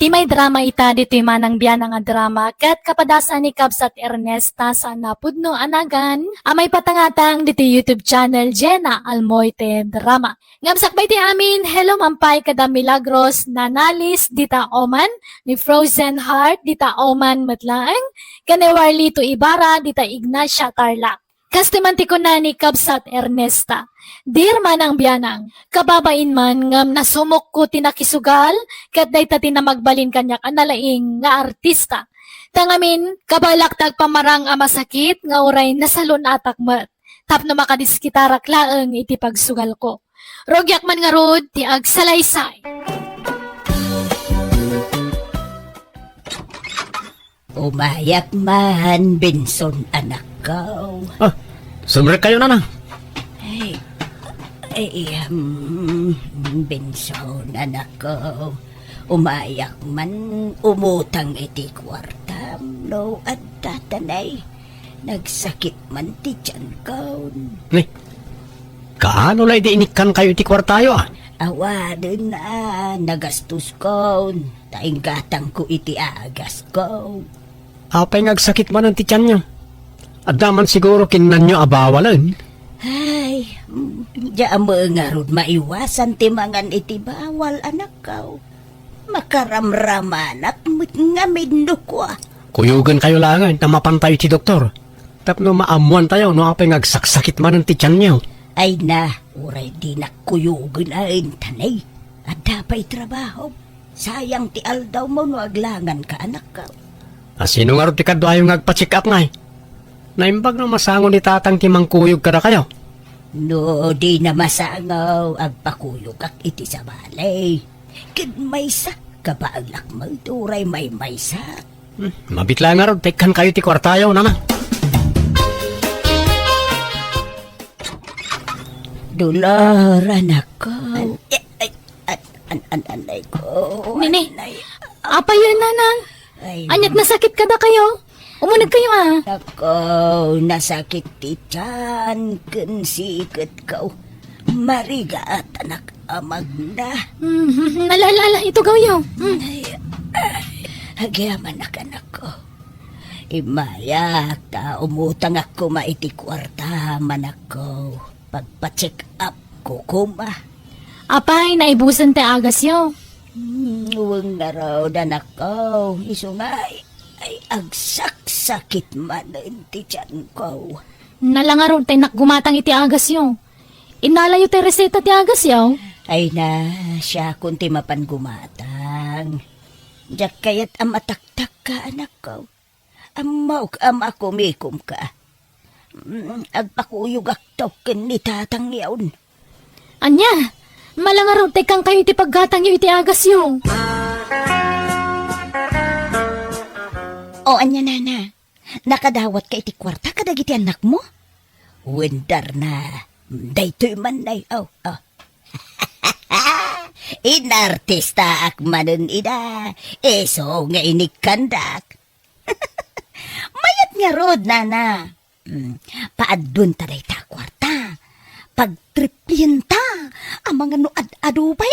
Di may drama ita dito'y manang biyanang nga drama kat kapadasan ni Cubs at Ernesta sa napudno anagan amay patangatang dito'y YouTube channel Jenna Almoite Drama. Ngamsakbay ti amin, hello mampay kada Milagros nanalis dita Oman ni Frozen Heart dita Oman matlaang kanewarli to Ibarra dita Ignacia Tarlac. Kastimanti ko na ni Cubs at Ernesta. Dir man ang biyanang, kababain man ngam nasumok ko tinakisugal, kat day tati na magbalin kanyak analaing nga artista. Tangamin, kabalaktag pamarang masakit, nga uray nasalon atak mat. Tapno makadiskitarak laeng iti pagsugal ko. Rogyak man nga rod, ti agsalaysay. Umayak man, Benson, anak ko. Sumrek kayo na. Benson, anak ko. Umayak man, umutang iti kwarta. No, at tatanay. Nagsakit man ti tiyan ko. Kaano lay di inikan kayo ti kwartayo Awadin na, nagastos ko. Taing gatang ko iti agas ko. Apay ngagsakit man ang tityan nyo. At daman siguro kinan nyo abawalan. Ay, diya mo nga ron maiwasan ti mangan iti bawal, anak ko. Makaramraman at ngamin ko. Kuyugan kayo langan na mapantay ti doktor. Tapno maamuan tayo no apay ngagsaksakit man ang tityan nyo. Ay na, uray di nakuyugan ain tanay. At dapay trabaho. Sayang ti aldaw mo no aglangan ka, anak ko. Sino nga rin ti kadwayo ngagpa-check up nga Naimbag na masangon ni tatang timang kuyog kada kayo. No, di na masangaw agpakuyog ak iti sa balay. Kid maysa, kabaalak mo ituray may maysa. Mabitla nga rin, tekan kayo ti kwartayo, nana. Dolor, anak ko. Anay ko. Nini, apa yun nanang? Anyat nasakit kada kayo? Umunag kayo Ako, nasakit ti tiyan, kansikot ko. Mariga at anak amag na. Nalala, ito gawyo. Hagyaman anak ko. Imayak ta, umutang ako maiti kwarta man ako. Pagpa-check up ko kuma. Apay, naibusan te agas yo. Huwag na raw anak ko. Iso nga ay agsaksakit man ti tiyan ko. Nalangaro tayo nakgumatang iti agas yo. Inalayo tayo reseta ti agas yo. Ay na, siya kunti mapan gumatang. Diyak kaya't amataktak ka, anak ko. Amauk kumikum ka. Agpakuyog aktok ni tatang yaon. Anya, malangaro tayo kang kayo iti paggatang yo iti agas yo. O, anya nana, nakadawat ka iti kwarta kadagiti anak mo? Wendar na, daytoy man na, Inartista ak manon ida, eso nga inikkandak. Mayat nga rod, nana. Paadun taday ta kwarta, pagtriplin ta, ang mga nuad-adubay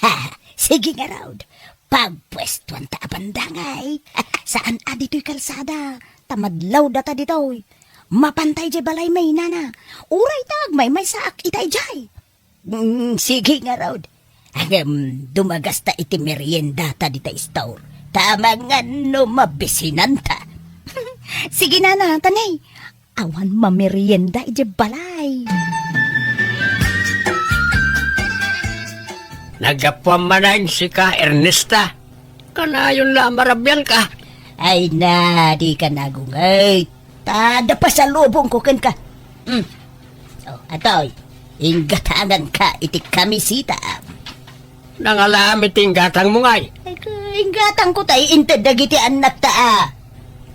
Ha, sige nga rod. Pagpwestuan ta abandangay. Saan adito'y kalsada? Tamadlaw data dito'y. Mapantay jay balay may nana. Uray tag may saak itay jay. Sige nga raud. Dumagas ta iti merienda ta dita store. Tama nga no mabisinan ta. Sige nana, tanay. Awan mamerienda iti balay. Nagapwamanan si ka, Ernesta. Kanayon la marabyan ka. Ay na, di ka nagungay. Tada pa sa lubong ko ken ka. Atoy, inggatangan ka iti kamisita. Nangalamit gatang mo ngay. Ay, inggatang ko tayo inted dagiti anak ta.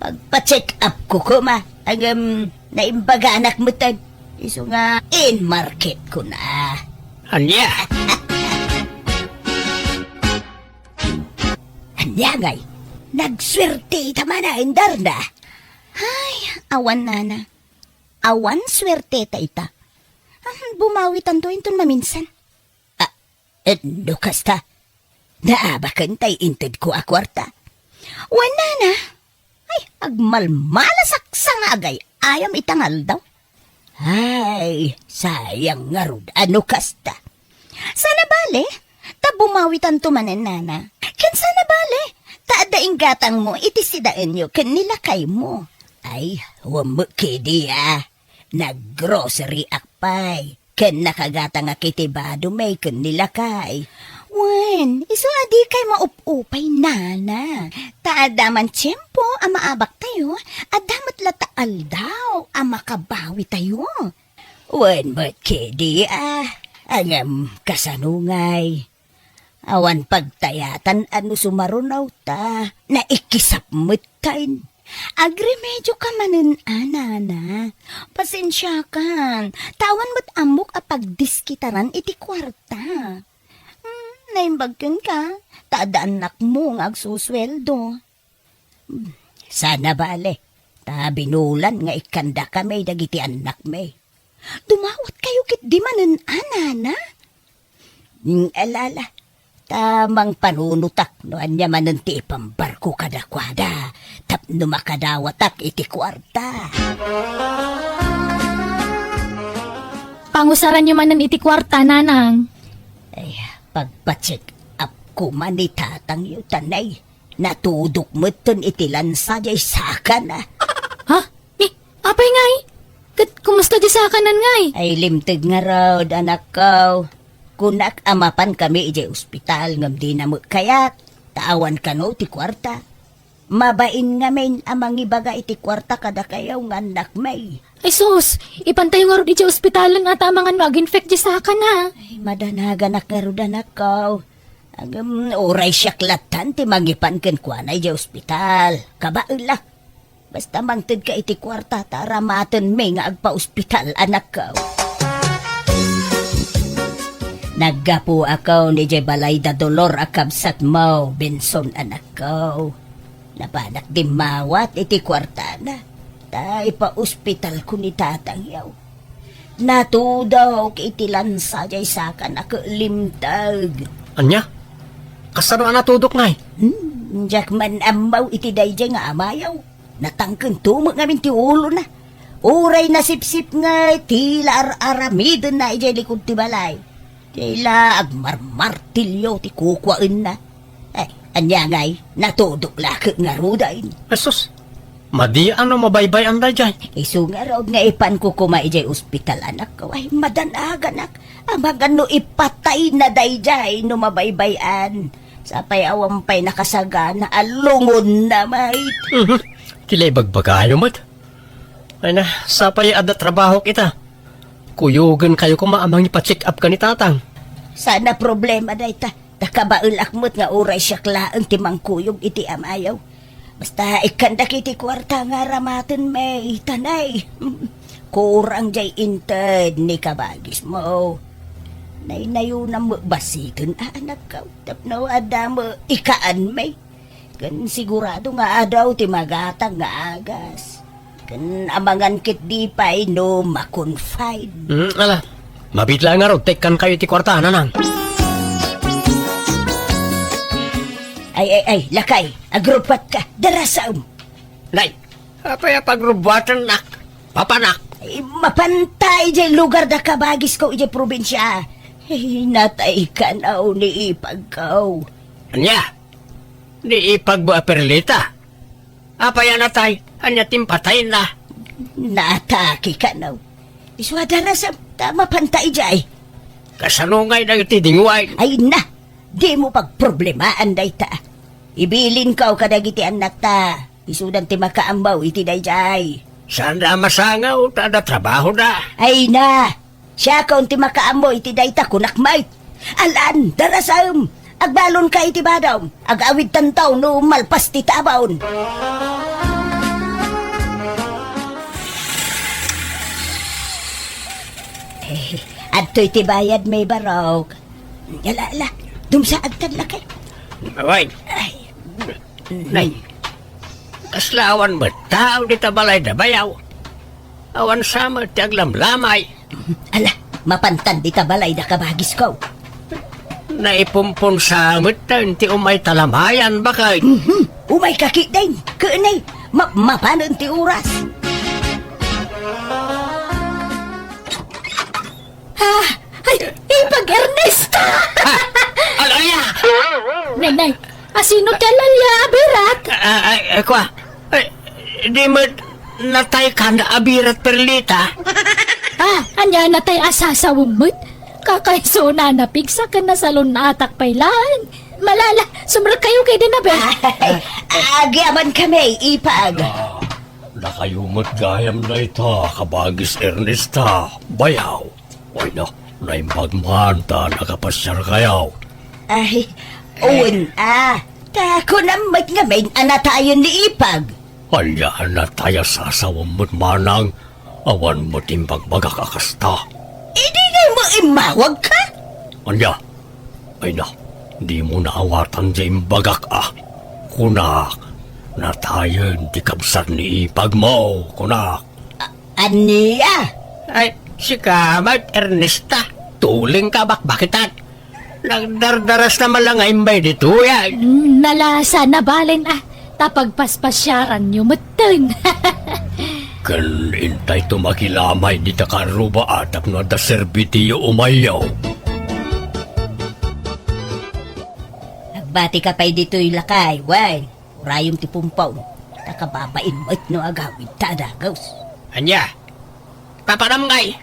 Pagpa-check up ko kuma. Ang naimbaga anak mo tayo. Iso nga, in market ko na. Anya? Anyangay, nagswerte tama na, indar na. Ay, awan nana. Awan swerte ta ita. Bumawi tanto inton maminsan. Lukas ta. Naabakan tay inted ko a kwarta. Wala na. Ay, agmalmalasak sa ngagay. Ayam itangal daw. Ay, sayang nga rod. Ano kasta? Sana bale, tabumawitan tumanen nana. Ken sana bale, taadaing gatang mo, itisidaan nyo, ken nilakay mo. Ay, wamukidi Nag-grocery akpay. Ken nakagatang akitibado may ken nilakay. Wen, iso adi kay maup-upay nana. Taadaman tiyempo ang maabak tayo, adamat lataal daw ang makabawi tayo. Wen, ba't kedi angam kasanungay. Awan pagtayatan ano sumarunaw ta, na ikisap mutain. Agremedyo ka manin, nana. Pasensya kan, tawan mo't amok a pagdiskitaran iti kwarta. Naimbagkan ka, taadaan nak mo nga agsusweldo. Sana bale, ta binulan nga ikanda ka may dagiti anak may. Dumawat kayo kit di manen, nana. Alala, tamang panunutak no anya manen ti ipambarko kadakwada. Tapno makadawatak iti kwarta. Pangusaran nyo man ng iti kwarta, nanang. Ay, pagpacheck up ko man ni tatang yu tanay. Natudok mo ton iti lansa jay saka na. Ha? Apay ngay? Kumusta di sa kanan ngay? Ay limtig nga raw, anak ko. Kunak amapan kami iti ospital ngam di na mo kayat. Taawan ka no ti kwarta. Mabain nga men amang ibaga iti kwarta kada kayaw nga anak may. Ay sus, ipantay nga ro di ospitalan nga tamangan no ag-infect di sa na. Ay madanagan nga ro anak ko. Oray siyaklatan ti magipan ken kuanay di ospital. Kabaila. Basta mangted ka iti kwarta tara maten may nga agpa-ospital anak ko. Naggapo ako ni Jay Balay da Dolor akabsat mo, Benson anak ko. Napanak di mawat iti kwarta na. Tay pa ospital ko ni tatang yaw. Natudaw iti lansa jay saka nakalimtag. Anya? Kasano natudok ngay? Jak man amaw iti dayjay nga amayaw. Natangken tumo ngamin ti ulo na. Uray na sip-sip nga tila aramidon na ijay likod ti balay. Tila agmarmartilyo ti kukwain na. Ay, anya ngay, natudok lakit nga rudain. Asus, madi ano mabaybay ang dayjay? Isu nga raw nga ipan ko kumaijay ospital anak ko. Ay, madanagan ak. Amang ano ipatay na dayjay no mabaybayan. Sapay awampay nakasaga na alungon na may. Kilay bagbagayo mat. Ay na, sapay ada trabaho kita. Kuyugan kayo kung maamang ipa-check up ka ni tatang. Sana problema day ta. Nakabaul akmot nga uray siyaklaan timang kuyog iti amayaw. Basta ikandak iti kwarta nga ramaten may tanay. Kurang jay inted ni kabagis mo. Nainayo na mo basiton anak ka. Tapno adamo ikaan may. Kan sigurado nga adaw ti magatang nga agas. Kan amangan kit di pa no makonfide. Ala, mabitla nga raw, tekan kayo ti kwarta, nanang. Ay, lakay, agrupat ka, darasaom. Nay, apay pagrubatan nak, papanak. Ay, mapantay dyan lugar da kabagis ko iti probinsya. Ay, natay ka na ni ipagkaw. Anya, di ipagba perlita. Apay anatay, anya timpatay na. Nataki ka na. Iswa darasam, mapantay dyan. Kasanungay na iti dingway. Ay na, di mo pagproblemaan day ta. Ibilin ka o kadagiti anak ta. Isudan ti makaambaw iti day jay. Saan na masangaw, tada trabaho na. Ay na, siya ka ti makaambaw iti day ta kunakmay. Alan, darasam, agbalon ka iti badaw. Agawid tantaw no malpas ti tabaon. Adto'y ti bayad may barok. Yala, dumsaad ka lakay. Away, Ay, nay, kaslawan mo, tao di tabalay na bayaw. Awan sama ti aglamlamay. ala, mapantan di tabalay na kabagis ko. naipumpon sa mutan ti umay talamayan bakay. Umay kaki din. Kaanay, mapanon ti oras. Ay, ipag Ernesta! Alaya! Nenay, asino kalalya, abirat? Kwa, di mo natay ka na abirat perlita? Anya na tayo asasawumot? Kakaiso na napigsa ka na sa lunatak pailan. Malala, sumra kayo kay dinabe. Agyaman kami, ipag. Nakayumot gayam na ito, kabagis Ernesta. Bayaw. Why na, naimbagman ta nakapasyar kayaw. Ay, uwan Tako naman nga may anatayon ni ipag. Anya na tayo sasawamot manang, awan mo timbag magakakasta. Hindi nga mo imawag ka? Anya, ay na, di mo naawatan dyan bagak Kunak, natayon di kabsat ni ipag mo, kunak. Aniya? Ay, si Kamat Ernesta, tuling ka bakbakitan. Nagdardaras na malangay mbay dito yan. Nalasa na balin tapagpaspasyaran nyo mutun. Kan intay tumakilamay di takaruba atap na da serbitiyo umayaw. Nagbati ka pa'y dito'y lakay, way. Urayong tipumpaw. Nakababain mo't no agawid tadagaws. Anya, paparamgay.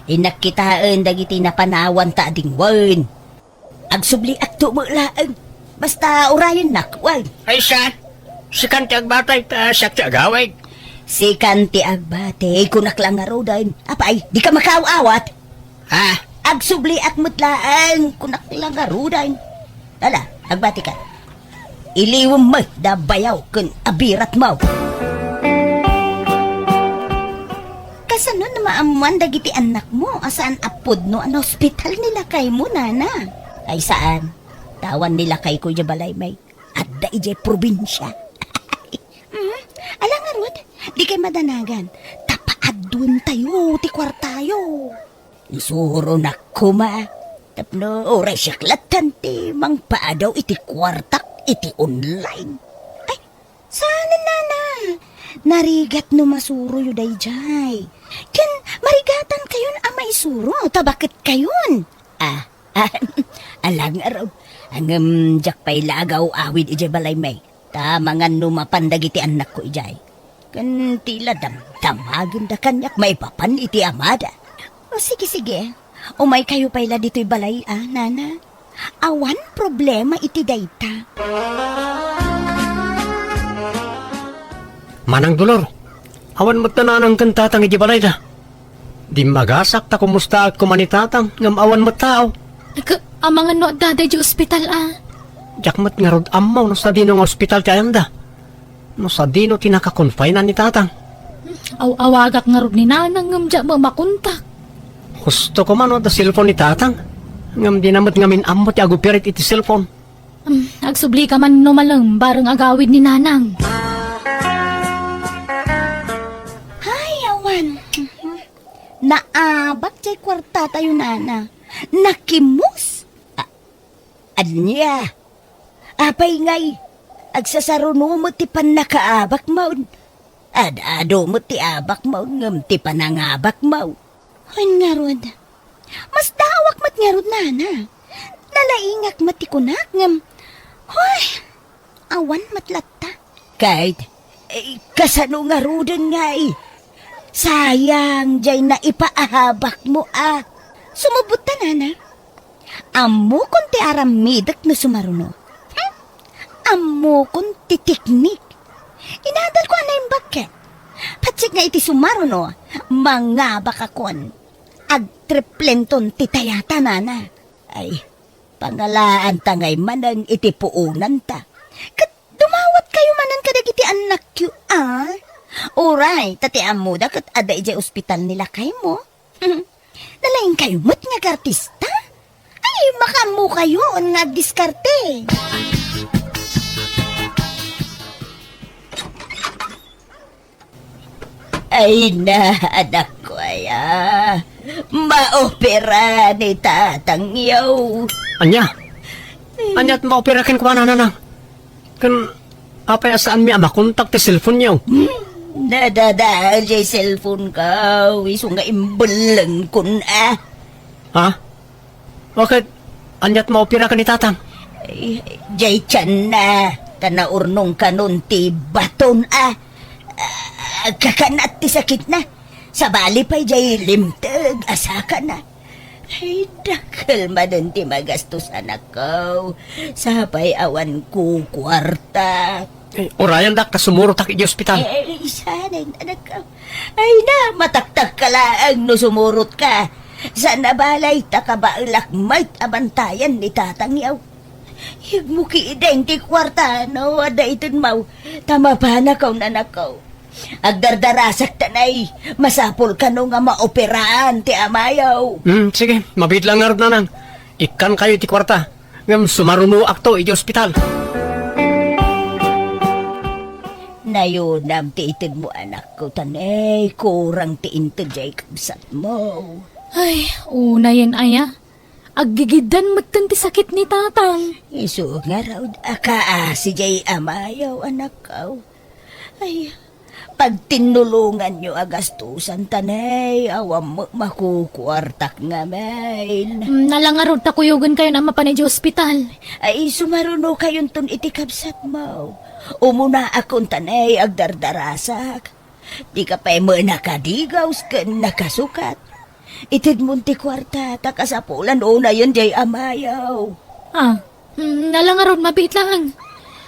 Inakitaan dagiti na panawan ta ading wan. Agsubli at tumulaang. Basta urayan nakwan. Ay siya, si Kantiag Batay siya agawig. Si Kanti Agbate, kunak lang nga rodan. Apay, di ka makaawat. Ha? Agsubli at mutlaan, kunak lang nga rodan. Tala, Agbate ka. Iliwam mo, da bayaw, kun abirat mo. Kasano na maamuan dagiti anak mo, asaan apod no ang hospital nila kay mo, nana? Ay saan? Tawan nila kay Kuya Balaymay. At da ijay probinsya. Alang nga Rod, di kay madanagan. Tapaadun tayo, ti kwartayo. Isuro na kuma. Tapno, oray siyaklatan ti mang paadaw iti kwartak, iti online. Ay, sana nana. Narigat no masuro yu dayjay. Ken, marigatan kayon ama isuro. Ta bakit kayon? Alang araw. Ang jak pa'y lagaw awid ijay Balaymay. Tamangan numapandagiti anak ko ijay. Kan tila damagin da kanyak may papan iti amada. O sige. Umay kayo pa'y la dito'y balay nana. Awan problema iti dayta. Manang Dolor, awan mo't nananang kantatang ijibalay na. Di magasak ta kumusta at kumanitatang ngam awan mo't tao. Ang mga no daday di ospital Jakmat nga rod amaw no sa dino ng ospital kayanda. No sa dino tinaka-confine na ni tatang. Awagak nga rin ni nanang ngam dya makuntak. Gusto ko man o da cellphone ni tatang. Ngam di namat ngamin amot agupirit iti cellphone. Agsubli ka man numalang bareng agawid ni nanang. Ay, awan. Naabak jay kwarta tayo nana. Nakimus. Anya. Apay ngay. Agsasaruno mo ti panakaabak maun. Adado mo ti abak maun ngam ti panangabak maun. Ay nga Rod. Mas dawak mat nga Rod nana. Nalaingak mat ti kunak ngam. Hoy. Awan matlatta. Kahit. Kasano nga Rodan ngay. Sayang jay na ipaahabak mo Sumubot ta nana. Amo kun ti aramidak na sumaruno. Amo kun ti teknik. Inadal ko na yung bakit. Patsik nga iti sumaruno, mga bakakon. Agtriplenton ti tayata nana. Ay, pangalaan ta ngay manang iti puunan ta. Kat dumawat kayo manan kadag iti anak yu Oray, tati amo da kat ada iti ospital nila kay mo. Nalain kayo mo't nga artista? Ay, makamu kayo nga diskarte. Ay na, anak ko maopera ni tatang yaw. Anya, Anyat maoperakin ko nanang. Kan apa ya saan mi ama kontak ti cellphone niyo? Nadadaan jay cellphone ka. Iso nga imbalang kun Ha? Bakit anyat maoperakan ni tatang? Jay tiyan na. Kanaurnong kanon ti baton kakanat ti sakit na. Sa bali pa'y jay limtag. Asaka na. Ay, dakal madan ti magastos anak ko. Sapay awan ko kwarta. Orayan dak kasumuro tak iti ospital. Sana anak ko. Ay na, mataktak ka lang no sumurot ka. Sa nabalay takabailak may abantayan ni tatang yaw. Hig mo kiideng ti kwarta no, ada itin mau. Tama pa na kaw nanak ko. Agdardarasak tanay, masapol ka no nga maoperaan ti amayaw. Sige, mabit lang nga nanang. Ikan kayo ti kwarta. Ngam sumaruno akto iti ospital. Nayunam ti itid mo anak ko tanay, kurang ti into jay kabsat mo. Ay, una yan aya. Aggigidan magtan ti sakit ni tatang. Isu nga raw, si jay amayaw anak ko. Ay, pag tinulungan nyo agastusan tanay, awam makukwartak nga mail. Nalangarod ta kuyugan kayo na mapanay di ospital. Ay, sumaruno kayon ton itikabsat mo. Umuna akong tanay agdardarasak. Di ka pa'y mo nakadigaws ka nakasukat. Itid mo ti kwarta, takasapulan una yun jay amayaw. Nalangarod mabit lang.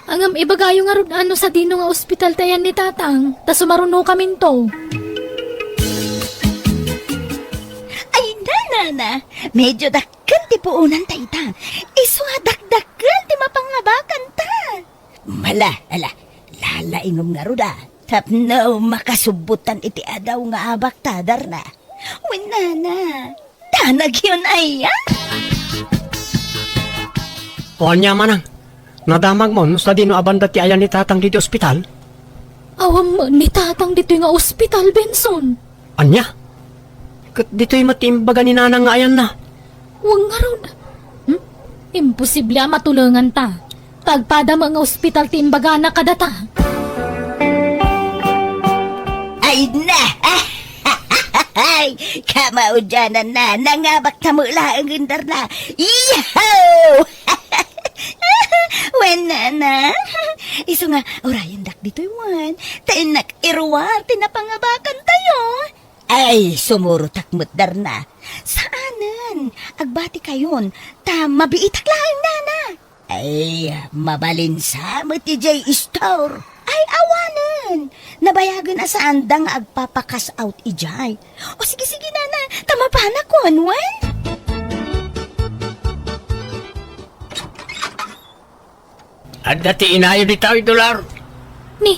Angam ibagayo nga ron ano sa dino nga ospital tayan ni tatang. Ta sumaruno kamin to. Ay, na. Medyo dakkan ti puunan taytang. Iso nga dakdakan ti mapangabakan ta. Ala, lalaingom nga ruda. Tapno makasubutan iti adaw nga abak tadar na. Winana, tanag yun ay O anya manang. Nadamag mo, sa dino abanda ti ayan ni tatang dito ospital? Awam mo ni tatang dito nga ospital, Benson. Anya? Kat dito'y matimbaga ni nanang nga ayan na. Huwag nga ron. Imposible matulungan ta. Tagpada mga ospital timbaga na kadata. Ay na! Ay, kamaudyanan na, nangabak na mula ang gindar na. Iyaw! Wenana, iso nga, orayan dak dito yung tainak irwar, tinapangabakan tayo. Ay, sumurutak mutdar na. Saanan? Agbati kayon, mabiitak lang nana. Ay, mabalinsa mo ti J Store. Ay, awanan. Nabayagan na sa andang agpapakas out ijay. O sige, nana, tama pa na konwan. At dati inayo di tayo dolar. Ni,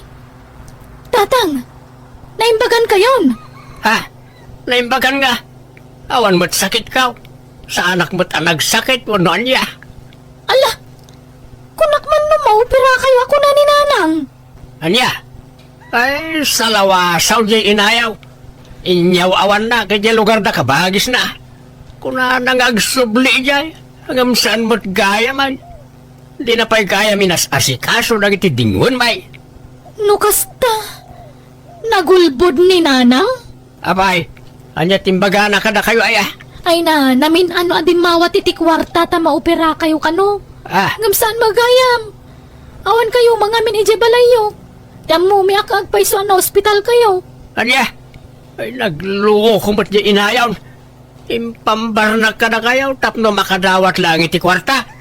tatang, naimbagan kayon. Ha? Naimbagan nga. Awan mo't sakit ka. Sa anak mo't nagsakit, wano niya. Ala, kunak man no maupira kayo ako na ni nanang. Anya? Ay, salawasaw di inayaw. Inyaw awan na, kaya lugar na kabagis na. Kuna nangagsubli jay, hanggang saan mo't gaya man. Di na pa'y kaya minas asikaso na itidingon may. Nukasta, nagulbod ni nanang? Abay, anya timbaga na kada kayo aya. Ay na, namin ano adin mawat iti kwarta ta maupira kayo kano. Ngam saan magayam? Awan kayo mga min ije balayo. Tamo mi agpaiso na ospital kayo. Anya? Ay nagluho kung ba't di inayaw. Impambar na kada kayo tapno makadawat lang iti kwarta.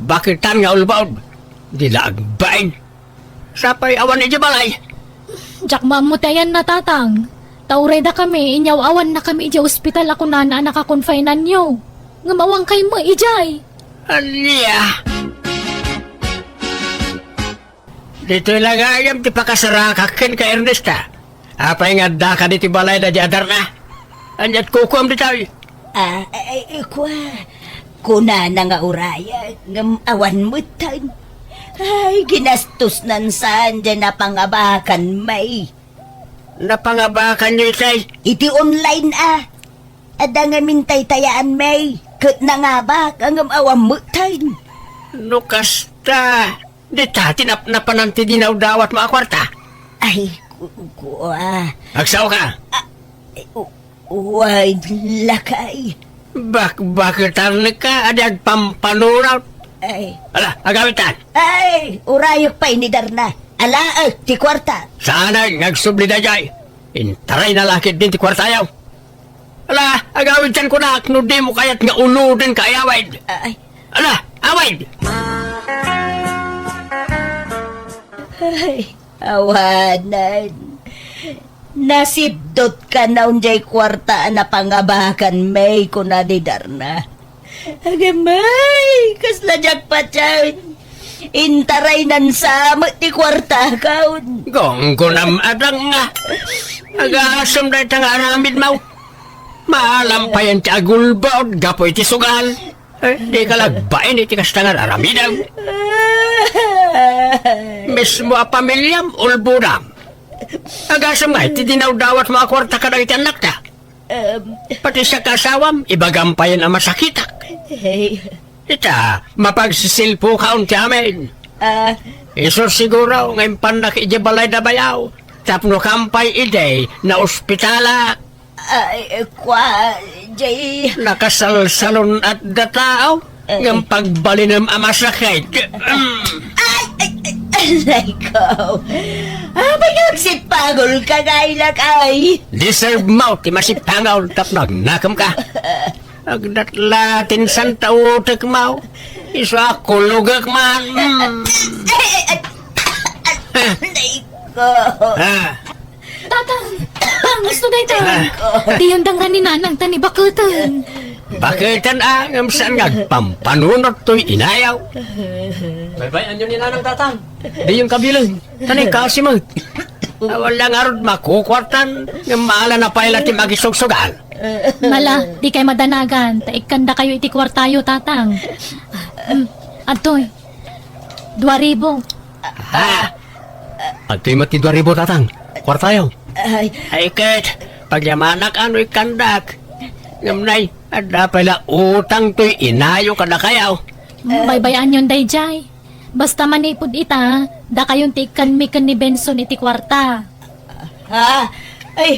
Bakitan nga ulbaon. Di laagbain. Sapay awan ije balay. Jak mamutayan na tatang. Tauray da kami, inyaw awan na kami ije ospital ako na nakakonfinan nyo. Ngamawang kay mo ijay. Anya? Dito ilagayam ti pakasarakakin ka Ernesta. Apay nga da ka diti balay da jadar na. Anyat kukuam di tayo. Kuna na nga uraya, ngam awan mo tan. Ay, ginastos nan saan dyan na pangabakan may. Napangabakan niyo itay. Iti online Ada nga mintay tayaan may. Kat na nga ba kang awam mutayin? No kasta. Di tati na pananti dinaw dawat mga kwarta. Ay, Agsaw ka. Uy, lakay. Bakit ka? Adag pampanuraw. Ay, Ala, agawitan. ay, urayok pa inidar na. Ala, ti kwarta. Sana nagsubli na jay. Intaray na lakit din ti kwartayaw. Ala, agawitan ko na. No di mo kaya't nga uludin ka ayawaid. Ay, Ala, awaid. ay, awanan. Nasibdot ka na unjay kwarta na pangabakan may kunadidar na. Agamay, kasla jak pa tiyan. Intaray nan sa ti kwarta kaun. Gonggonam adang nga. Agasam na itang aramid mau. Maalam pa yan ti agulbaod. Gapoy ti sugal. Di ka lagbain iti kastangan aramidaw. Mismo a pamilyam ulbudam. Agasam nga iti dinawdawat mga kwarta ka na iti anak ta. Pati sa kasawam, ibagampayan ang masakitak. Hey, Ita, mapagsisilpo ka unti amin. Iso siguro, ngayon pandak ijabalay na bayaw. Tapno kampay ide na ospitala. ay, kwa, jay, Nakasalsalon at dataaw. Ngayon pagbalinam ang masakit. alay ko. Pagkaksit pagol ka gailak ay. Deserve mo, ti masipangaw, tapnog nakam ka. Agdatlatin san tautek mo. Iso ako lugak man. Alay ko. Tatang, gusto na ito. Di yung dangan ni nanang tani bakutan. Bakitan ang saan nagpampanunot to'y inayaw. Baybayan yun ni nanang tatang. Di yung kabilang. Tanay kasi mo. Walang arod makukwartan. Ng maala na pala ti magisugsugan. Mala, di kay madanagan. Taikanda kayo iti kwartayo, tatang. Atoy, 2,000. At to'y matidwa ribo tatang. Kwartayo. Ay, Ay ket, pagyamanak ano'y kandak. Ngamnay, ada pala utang to'y inayo kada kayaw. Baybayan yun, dayjay. Basta manipod ita, da kayong tikan mikan ni Benson iti kwarta. ay,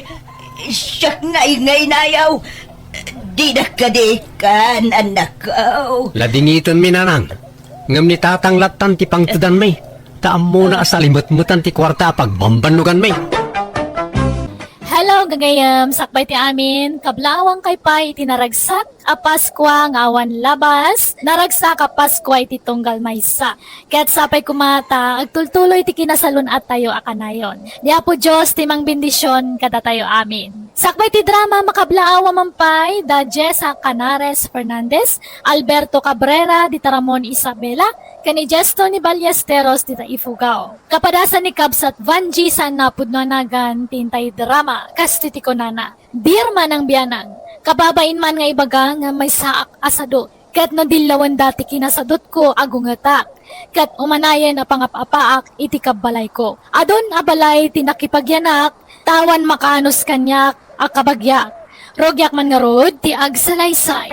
siyak ngay nayaw. Di na kadikan, anak ko. Ladingiton mi nanang. Ngam ni tatang latan ti pangtudan may. Taam mo na asalimot-mutan ti kwarta pagbambanugan may. Hello, gagayam. Sakbay ti amin. Kablawang kay pay tinaragsak. A Paskwa nga awan labas. Naragsak a Paskwa iti tunggal maysa. Kaya't sapay kumata, agtultuloy ti kinasalun at tayo akanayon. Diya po Diyos timang bendisyon kada tayo amin. Sakbay ti drama makablaawa mampay. Da Jessa Canares Fernandez, Alberto Cabrera, di Taramon Isabela, kani Gesto ni Ballesteros dita Ifugao. Kapadasan ni Kabsat Vanji sa napudnoanagan tintay drama kastitiko nana. Dirma ng biyanang. Kababain man nga ibaga nga may saak asado. Kat no dilawan dati kinasadot ko agungatak. Kat umanayan na pangapapaak iti kabalay ko. Adon abalay tinakipagyanak. Tawan makanos kanyak akabagyak. Rogyak man nga rod ti agsalaysay.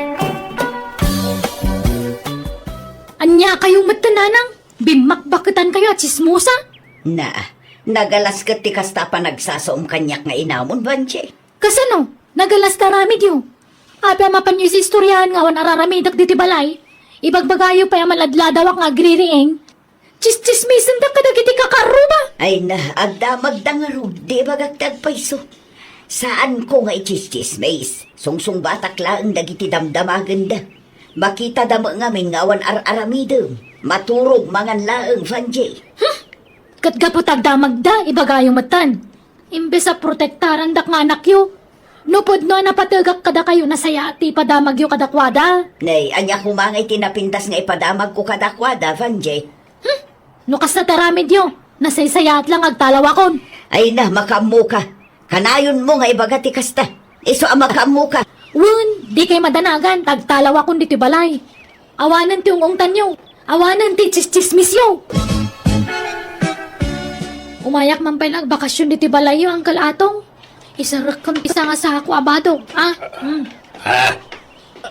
Anya kayong matananang? Bimakbakutan kayo at sismusa? Na, nagalas ka ti kasta pa nagsasaom kanyak nga inamon, Banche. Kasano? Nagalas taramid yun. Apa mapanyo si istoryahan nga wan araramidak diti balay. Ibagbagayo pa yung maladladawak nga agririing. Chis-chismisan da kadagiti kakaruba. Ay na, agdamag dangarub, di bagagtag paiso. Saan ko nga ichis-chismis? Sungsung batak laang dagiti damdamagan da. Makita damo nga may ngawan ar-aramidem. Maturog mangan laang, Vanjay. Katgapot agdamagda, ibagayong matan. Imbes sa protektaran dak nga anak yu. Nupod no napatagak kada kayo na saya ti padamag yu kadakwada. Nay, anya kumangay tinapintas nga ipadamag ko kadakwada, Vanjay. No kas na taramid yu, nasaysayat lang agtalawakon. Ay na, makamu ka. Kanayon mo nga ibagati kasta. Iso ang makamu ka. Wun, di kay madanagan, tagtalawakon diti balay. Awanan ti ungungtan yu, awanan ti chis-chismis yu. Umayak man pala bakasyon diti balay yu, Uncle Atong. Isang rakam isa nga sa ako abado,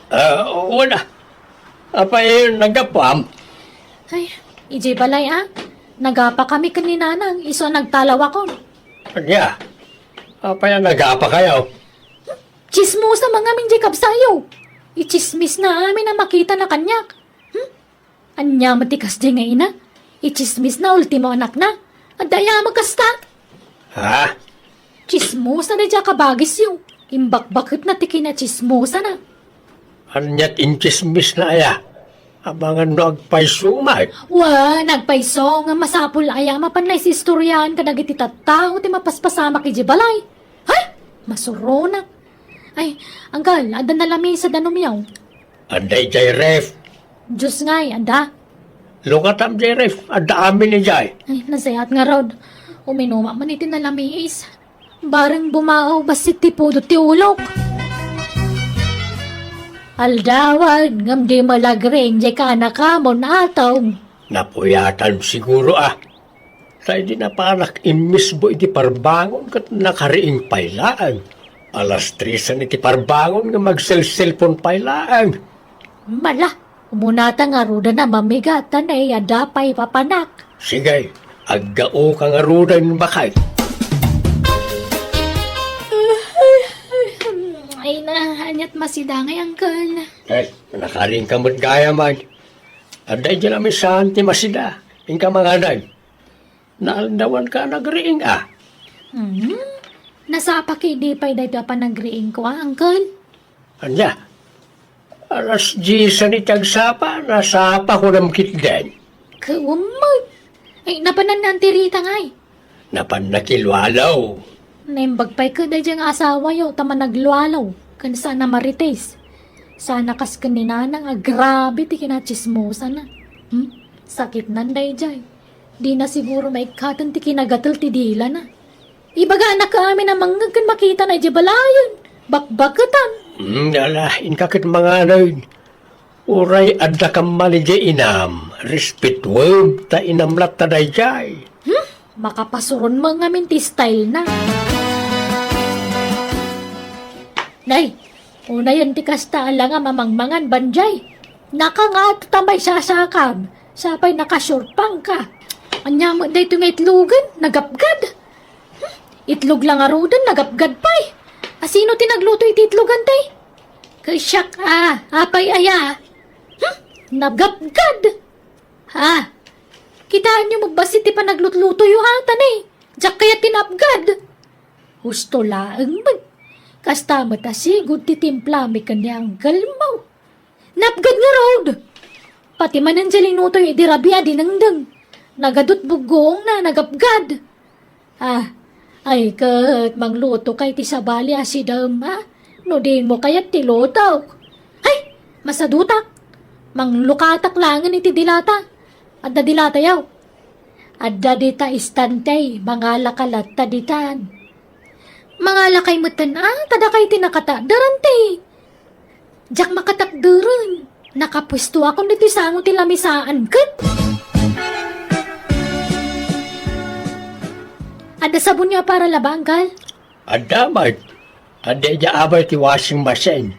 Wala. Apay nagapam. Ay, ijay balay Nagapa kami kanina nang iso nagtalaw ako. Anya, apay nagapa kayo. Chismosa mga min Jacob sayo. Ichismis na amin na makita na kanyak. Anya matikas di nga ina. Ichismis na ultimo anak na. Adaya magkasta. Ha? Chismosa na dya kabagis yung. Imbak-bakit na tiki na chismosa na. Anyat inchismis na aya. Abangan no agpaysumay. Nagpaiso nga masapul aya mapanay si istoryan kadag iti tattao ti mapaspasama kay Jibalay. Hay! Masuronak. Ay, anggal, ada na lami sa danumyaw. Anday jay ref. Diyos nga'y, anda. Lukatam jay ref. Ada amin ni jay. Ay, nasayat nga rod. Uminuma man iti na lamiis. Barang bumaaw basit ti pudo ti ulok. Aldawan, ngam di malagren, jay ka na kamon ataw. Napuyatan siguro Say di na panak imisbo iti parbangon kat nakariing pailaan. Alas 3 iti parbangon nga mag-cellphone pailaan. Mala, umunata nga ruda na mamigatan ay adapay papanak. Sige, aggao ka nga rudan bakay. Ay na, anyat masidangay, angkal. Ay, nakaring kamot gaya man. Aday dyan namin saan ti masida. Ingka mga aday. Naaldawan ka nagriing Nasa pakidi pa'y dahil pa nagriing ko, angkal. Anya, alas 10 ni tagsapa, nasapa ko ng kitden. Kawamag. Ay, napanan na ang tirita ngay. Napan nakilwalaw. Naimbag pa'y ka dahil diyang asawa yo, tama naglualaw. Kan sana marites. Sana kas kaninanang, grabe ti kinachismosa na. Sakit nanday jay. Di na siguro may katan ti kinagatal ti dila na. Ibaga anak ka amin na mangagkan makita na jibalayan. Bakbakatan. Alahin kakit mga aday. Uray adda kam maligay inam. Respect word ta inamlat ta day jay. Makapasuron mo nga minti style na. Nay, una yan ti kasta ala nga mamangmangan banjay. Naka nga tamay sasakab. Sapay nakasyurpang ka. Anya mo da ito nga itlugan, nagapgad. Itlog lang arudan, nagapgad pa'y. Asino tinagluto iti itlugan tay? Kasyak apay aya. Nagapgad. Kitaan nyo magbasit ti panaglutluto yung atan Diyak kaya tinapgad. Husto laang mag. Kasta matasigod ti timpla mi kanyang galmaw. Napgad nga road. Pati manan dyan linuto yung idirabia dinangdang. Nagadot bugong na nagapgad. Ay kat mangluto kay ti sabali asidam No din mo kayat ti lotaw. Ay, masadutak. Manglukatak langan iti dilata. Adda dilata yaw. Adda dita istantay, mga lakalat taditan. Mga lakay mutan tada kay tinakata, darante. Diyak makatakduran. Nakapwesto ako nito sango ti lamisaan kat. Ada sabon niya para labangkal? Adda man. Adda dya abay ti washing machine.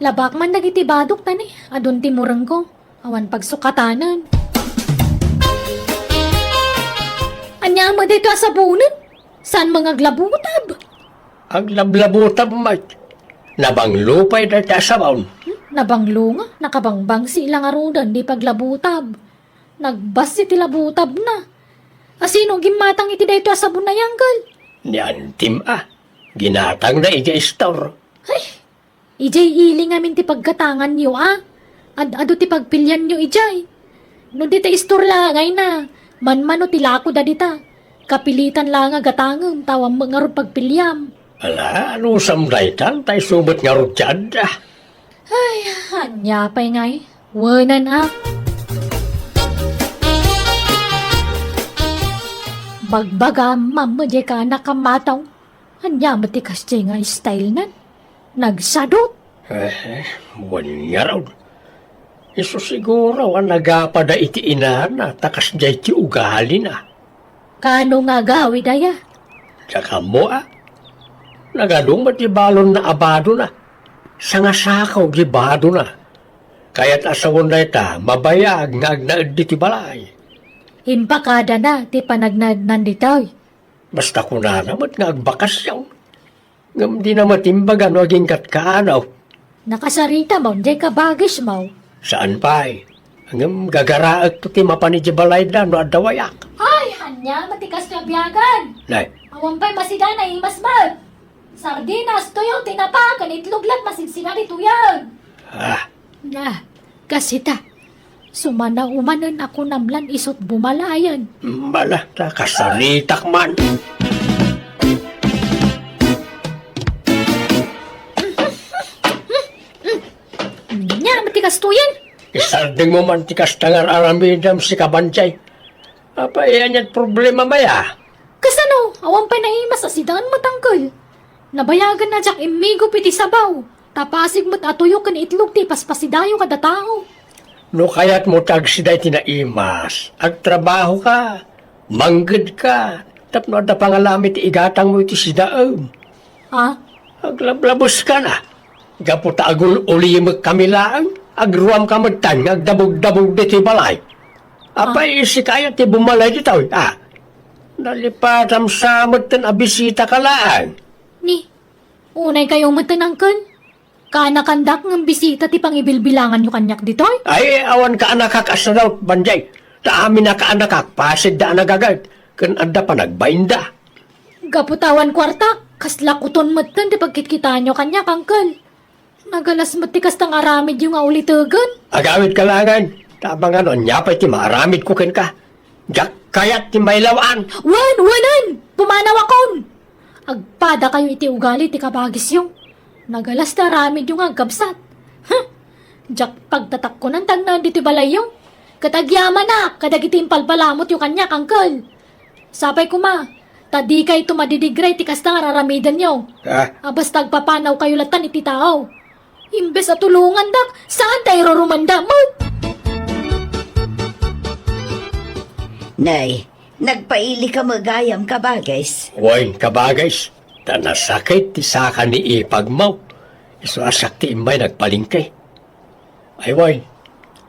Labak man nagitibadok tani. Adun ti murang ko. Awan pagsukatanan. Anya mo dito asabunan? Saan mga glabutab? Ang lablabutab man. Nabanglupay na ti asabaw. Nabanglo nga, nakabangbang silang arudan di paglabutab. Nagbas iti labutab na. Asino gimatang iti dayto asabon na yanggal? Niyan tim ginatang na ija store. Ay, ijay iling amin ti pagkatangan nyo Ado ti pagpilyan nyo ijay. No di ta istorlangay na. Manmano ti lako da dita. Kapilitan lang agatangam tawang mga ro pagpilyam. Ala, ano samdaytan tay sumot nga rudyad Ay, anya pa'y ngay. Wanan Bagbaga, mamadya ka nakamataw. Anya matikas nga style nan. Nagsadot. Buwan nga raw. Iso siguro ang nagapada iti inana takas jay ti ugali na. Kano nga gawi daya? Tsaka mo Nagadong matibalon na abado na. Sa nga sakaw, gibado na. Kaya't asawon na ita, mabayag nga agnaad di ti balay. Hinpakada na, ti panagnad nanditoy. Basta ko na naman nga agbakasyon. Ngam di na matimbagan o aging katkaanaw. Nakasarita mo, di ka bagis mo. Saan pa eh? Ngam gagaraag to ti mapani di balay na no adawayak. Ay, hanya, matikas ka biyagan. Nay, Awan pa'y masida na imas mag. Sardinas, tuyo, tinapakan, itluglat, masigsina ni tuyag. Na, kasita. Sumana umanan ako namlan isot bumalayan. bala ta kasaritak man. Nya, matikas tuyan. Isarding mo man ti kastangar aramidam si kabansay. Apa yan yan problema maya? Kasano, awan pa'y naimas asidan matangkol. Nabayagan na jak imigo piti sabaw. Tapasig mo't atuyo kan itlog ti paspasidayo kada tao. No kaya't mo tagsiday tinaimas. Agtrabaho ka, manggid ka, tapno da pangalamit igatang mo iti sidaam. Ha? Aglablabos ka na. Gaputa agul uli magkamilaan, agruam ka magtan, agdabog-dabog di ti balay. Apay isi kaya ti bumalay di tao, nalipatam sa magtan abisita ka laan. Ni, unay kayong matanangkol. Kanakandak ng bisita ti pangibilbilangan nyo kanyak ditoy. Ay, awan ka anakak asaraw, banjay. Ta amin na ka anakak, pasid da anagagad. Kan anda pa nagbainda. Gaputawan kwarta, kaslakuton matan ti pagkitkita nyo kanyak, angkol. Nagalas matikas tang aramid yung aulitugan. Agawid ka langan. Tabang ano, nyapay ti maaramid ko ken ka. Jak kayat ti mailawaan. Wanan! Pumanaw akon! Agpada kayo iti ugali ti kabagis yung. Nagalas na ramid yung agkabsat. Jak pagtatak ko ng tagnan dito balay yung. Katagyaman na, kadagitin palpalamot yung kanya, angkol. Sapay ko ma, tadi kay tumadidigray ti kasta nga raramidan nyo. Abas tagpapanaw kayo latan iti tao. Imbes at tulungan dak, saan tayo rumanda mo? Nay, nagpaili ka magayam ka ba, guys? Wain kabagays. Tanasakit ti saka ni ipagmaw. Iso asak ti imbay nagpalingkay. Ay wain,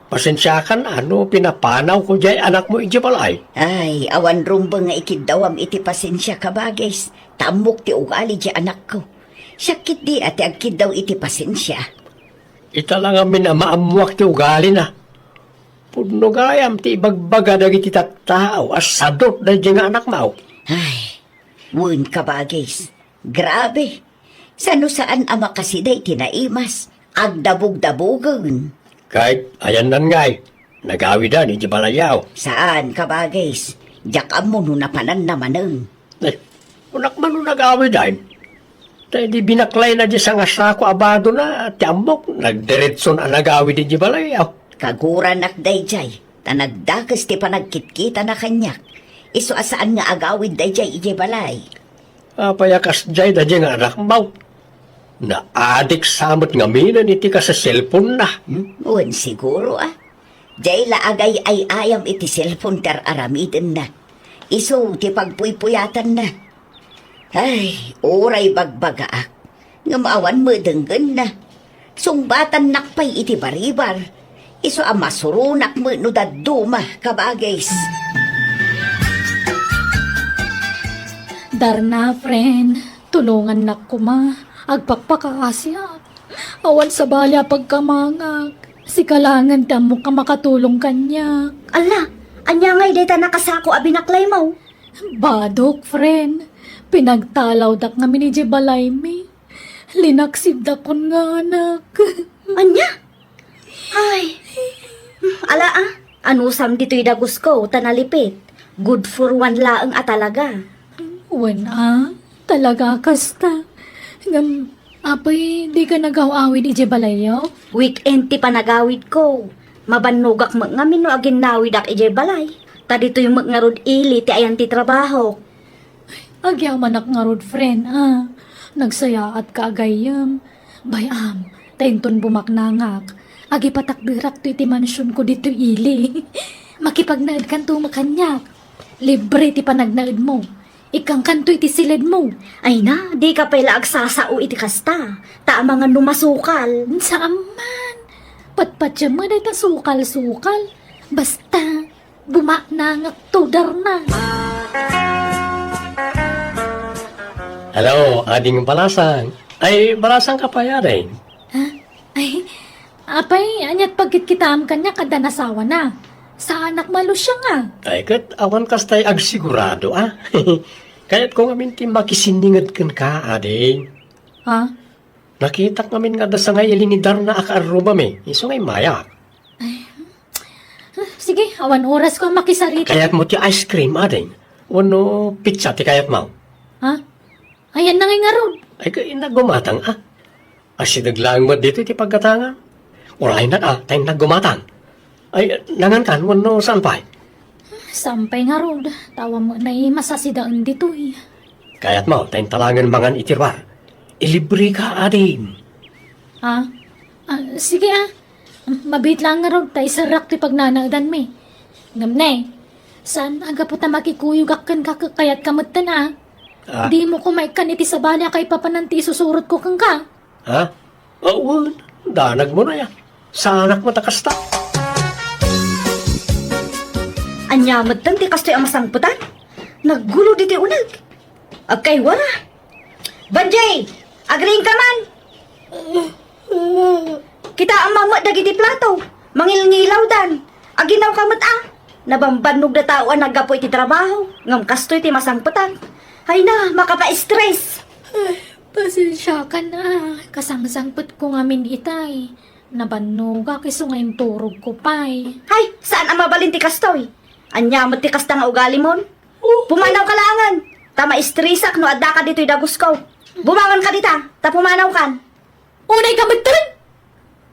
pasensya ka na, ano pinapanaw ko jay anak mo ijibalay. Ay, awan rumba nga ikidawam iti pasensya ka ba, guys? Tamok ti ugali di anak ko. Sakit di ati agkid daw iti pasensya. Ita lang amin na maamuak ti ugali na. Pudno gayam ti ibagbaga dagiti tattao asadot na di nga anak mo. Ay, wun ka ba, guys? Grabe. Sano saan ama kasiday tinaimas? Agdabog-dabogan. Kahit ayan nan ngay, nagawidan ijibalayaw. Saan ka ba, guys? Diyak mo no napanan namanang. Ay, unak man nung nagawidan. Tayo di binaklay na di sa nga sako abado na tiambok. Nagdiretso na nagawid ijibalayaw. Kaguran ak dayjay. Tanagdakas ti panagkitkita na kanyak. Iso asaan nga agawid dayjay ije balay. Payakas jay da di nga anak mo. Na-adik samot nga minan iti ka sa cellphone na. Uwan siguro Jay laagay ay ayam iti cellphone tar aramiden na. Iso ti pagpuypuyatan na. Ay, oray bagbaga nga maawan mo denggan na. Sungbatan nakpay iti baribar. Iso masurunak mo no daduma kabagays. Darna, friend. Tulungan na ko ma. Agpakpakakasya. Awan sa balya pagkamangag. Si kalangan damo ka makatulong kanya. Ala, anya ngay data nakasako abinaklay mo. Badok, friend. Pinagtalaw dak nga miniji balay mi. Linaksib dakon nga anak. Anya? Ay. Ala anusam dito'y dagos ko, tanalipit. Good for one laang talaga. Wana, talaga kasta. Ngam, apay, di ka nagaw-awid iji balayo? Weekend ti panagawid ko. Mabanugak mo nga mino agin nawid ak ije balay. Ta dito yung magngarod ili ti ayan ti trabaho. Agyaman ak nga rod, friend, Nagsaya at kaagayam. Bayam, tenton bumaknangak. Agi patakbirak to iti mansyon ko dito ili. Makipagnaid kan to makanyak. Libre ti panagnaid mo. Ikang kanto iti silid mo. Ay na, di ka pala agsasao iti kasta. Ta mga numasukal. Saan man? Patpatya mo na ita sukal-sukal. Basta, bumak na nga tudar na. Hello, ading balasang. Ay, balasang ka pa yarin. Ay, apay, anyat pagkit kitam kanya kada nasawa na. Sa anak malo siya nga. Ay, kat awan kastay agsigurado, ah. Kaya't kung amin ti makisindingad kan ka, ading. Ha? Nakita ngamin nga da sa ngay ilinidar na akaruba me. Iso ngay maya. Sige, awan oras ko makisarita. Kaya't mo ti ice cream, ading. Wano pizza ti kayat mo. Ha? Ayan na nga ron. Ay, kaya naggumatang, ah. Asidaglaan mo dito ti pagkatangan. Uray na, tayo naggumatang. Ay, nangan kan, wano saan pa? Sampay nga ron. Tawa mo na masasidaan dito eh. Kaya't mo, tayo talangan mangan itirwar. Ilibre ka, ading. Ha? Sige Mabit lang nga ron. Tayo sarak ti pagnanagdan me. Ngam na saan aga po ta makikuyog akan kakakayat kamutan Di mo ko maikan iti sabali kay papananti susurot ko kang ka. Ha? Oo, danag mo na yan. Sa anak mo takasta. Anyamad tan ti kastoy ang masangputan. Naggulo diti unag. Agkay wala. Banjay! Agring ka man! Kita ang mamot dagiti plato. Mangil-ngilaw dan. Aginaw kamot Nabambanog na tao ang nagapoy ti trabaho. Ngam kastoy ti masangputan. Ay na, makapa-stress. Pasensya ka na. Kasangsangpot ko ngamin itay. Nabanuga kiso ngayon turog ko pa'y. Hay, saan ang mabalin ti kastoy? Anyamot ti kasta nga ugali mon? Pumanaw ka langan. Tama istrisak no adda ka dito'y dagos ko. Bumangon ka dita, ta pumanaw kan. Unay ka magtarin!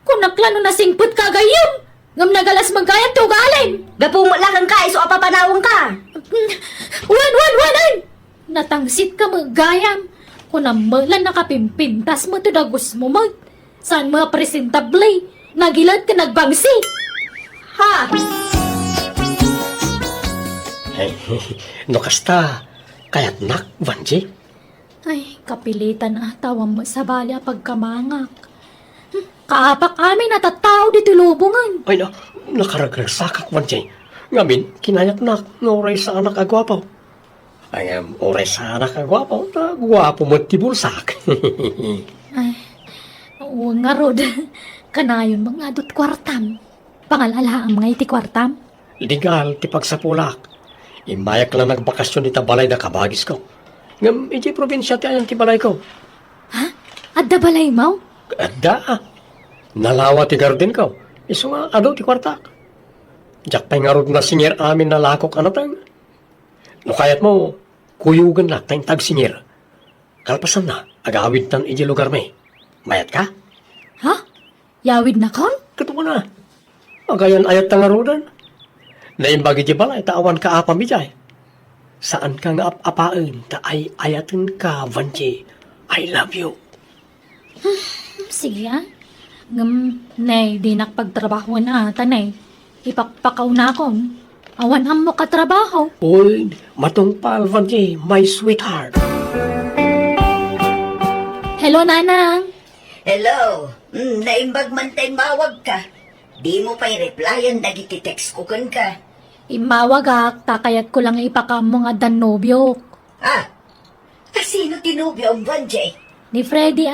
Kung naklano na singpot ka gayon! Ngam nagalas magkayat to ugalin! Gapumulakan ka, iso apapanawang ka. Wan! Natangsit ka magayam. Kung namalan nakapimpintas mo to dagos mo mag. Saan mga presentable? Nagilad ka nagbangsi. Ha? Ay, no kasta. Kaya't nak, Vanji. Ay, kapilitan tawang mo sa balya pagkamangak. Kaapak amin natatao di tulubungan. Ay na, nakaragarsakak, Vanji. Ngamin, kinayat nak, oray sa anak agwapaw. Ay, oray sa anak agwapaw, na gwapo mo tibulsak. Ay, oo nga rod. Kanayon mga adot kwartam. Pangalalaang mga iti kwartam. Legal, ti pagsapulak. Imayak lang nagbakasyon ni tabalay na kabagis ko. Ngam, iti probinsya ti ayan ti balay ko. Ha? Adda balay mo? Adda, nalawa ti garden ko. Iso nga, ado ti kwartak. Diyak pa'y nga rod na singir amin na lakok ano tang. No kayat mo, kuyugan lang tayong tag-singir. Kalpasan na, agawid tan iti lugar may. Mayat ka? Ha? Yawid na kon? Katuwa na. Agayan ayat tang arudan. Naimbagi ti balay, taawan ka apa mijay. Saan ka nga apain, ta ay ayatin ka, Vanji. I love you. Sige Ngam, nay, di nakpagtrabaho na tanay. Ipakpakaw na akong. Awan ang mo katrabaho. Uy, matungpal, Vanji, my sweetheart. Hello, nanang. Hello. Naimbag man tayo mawag ka. Di mo pa'y replyan dagiti text ko kan ka. Imawagak, takayat ko lang ipakamo nga danobyo. Sino tinubyo ang Vanjay? Ni Freddy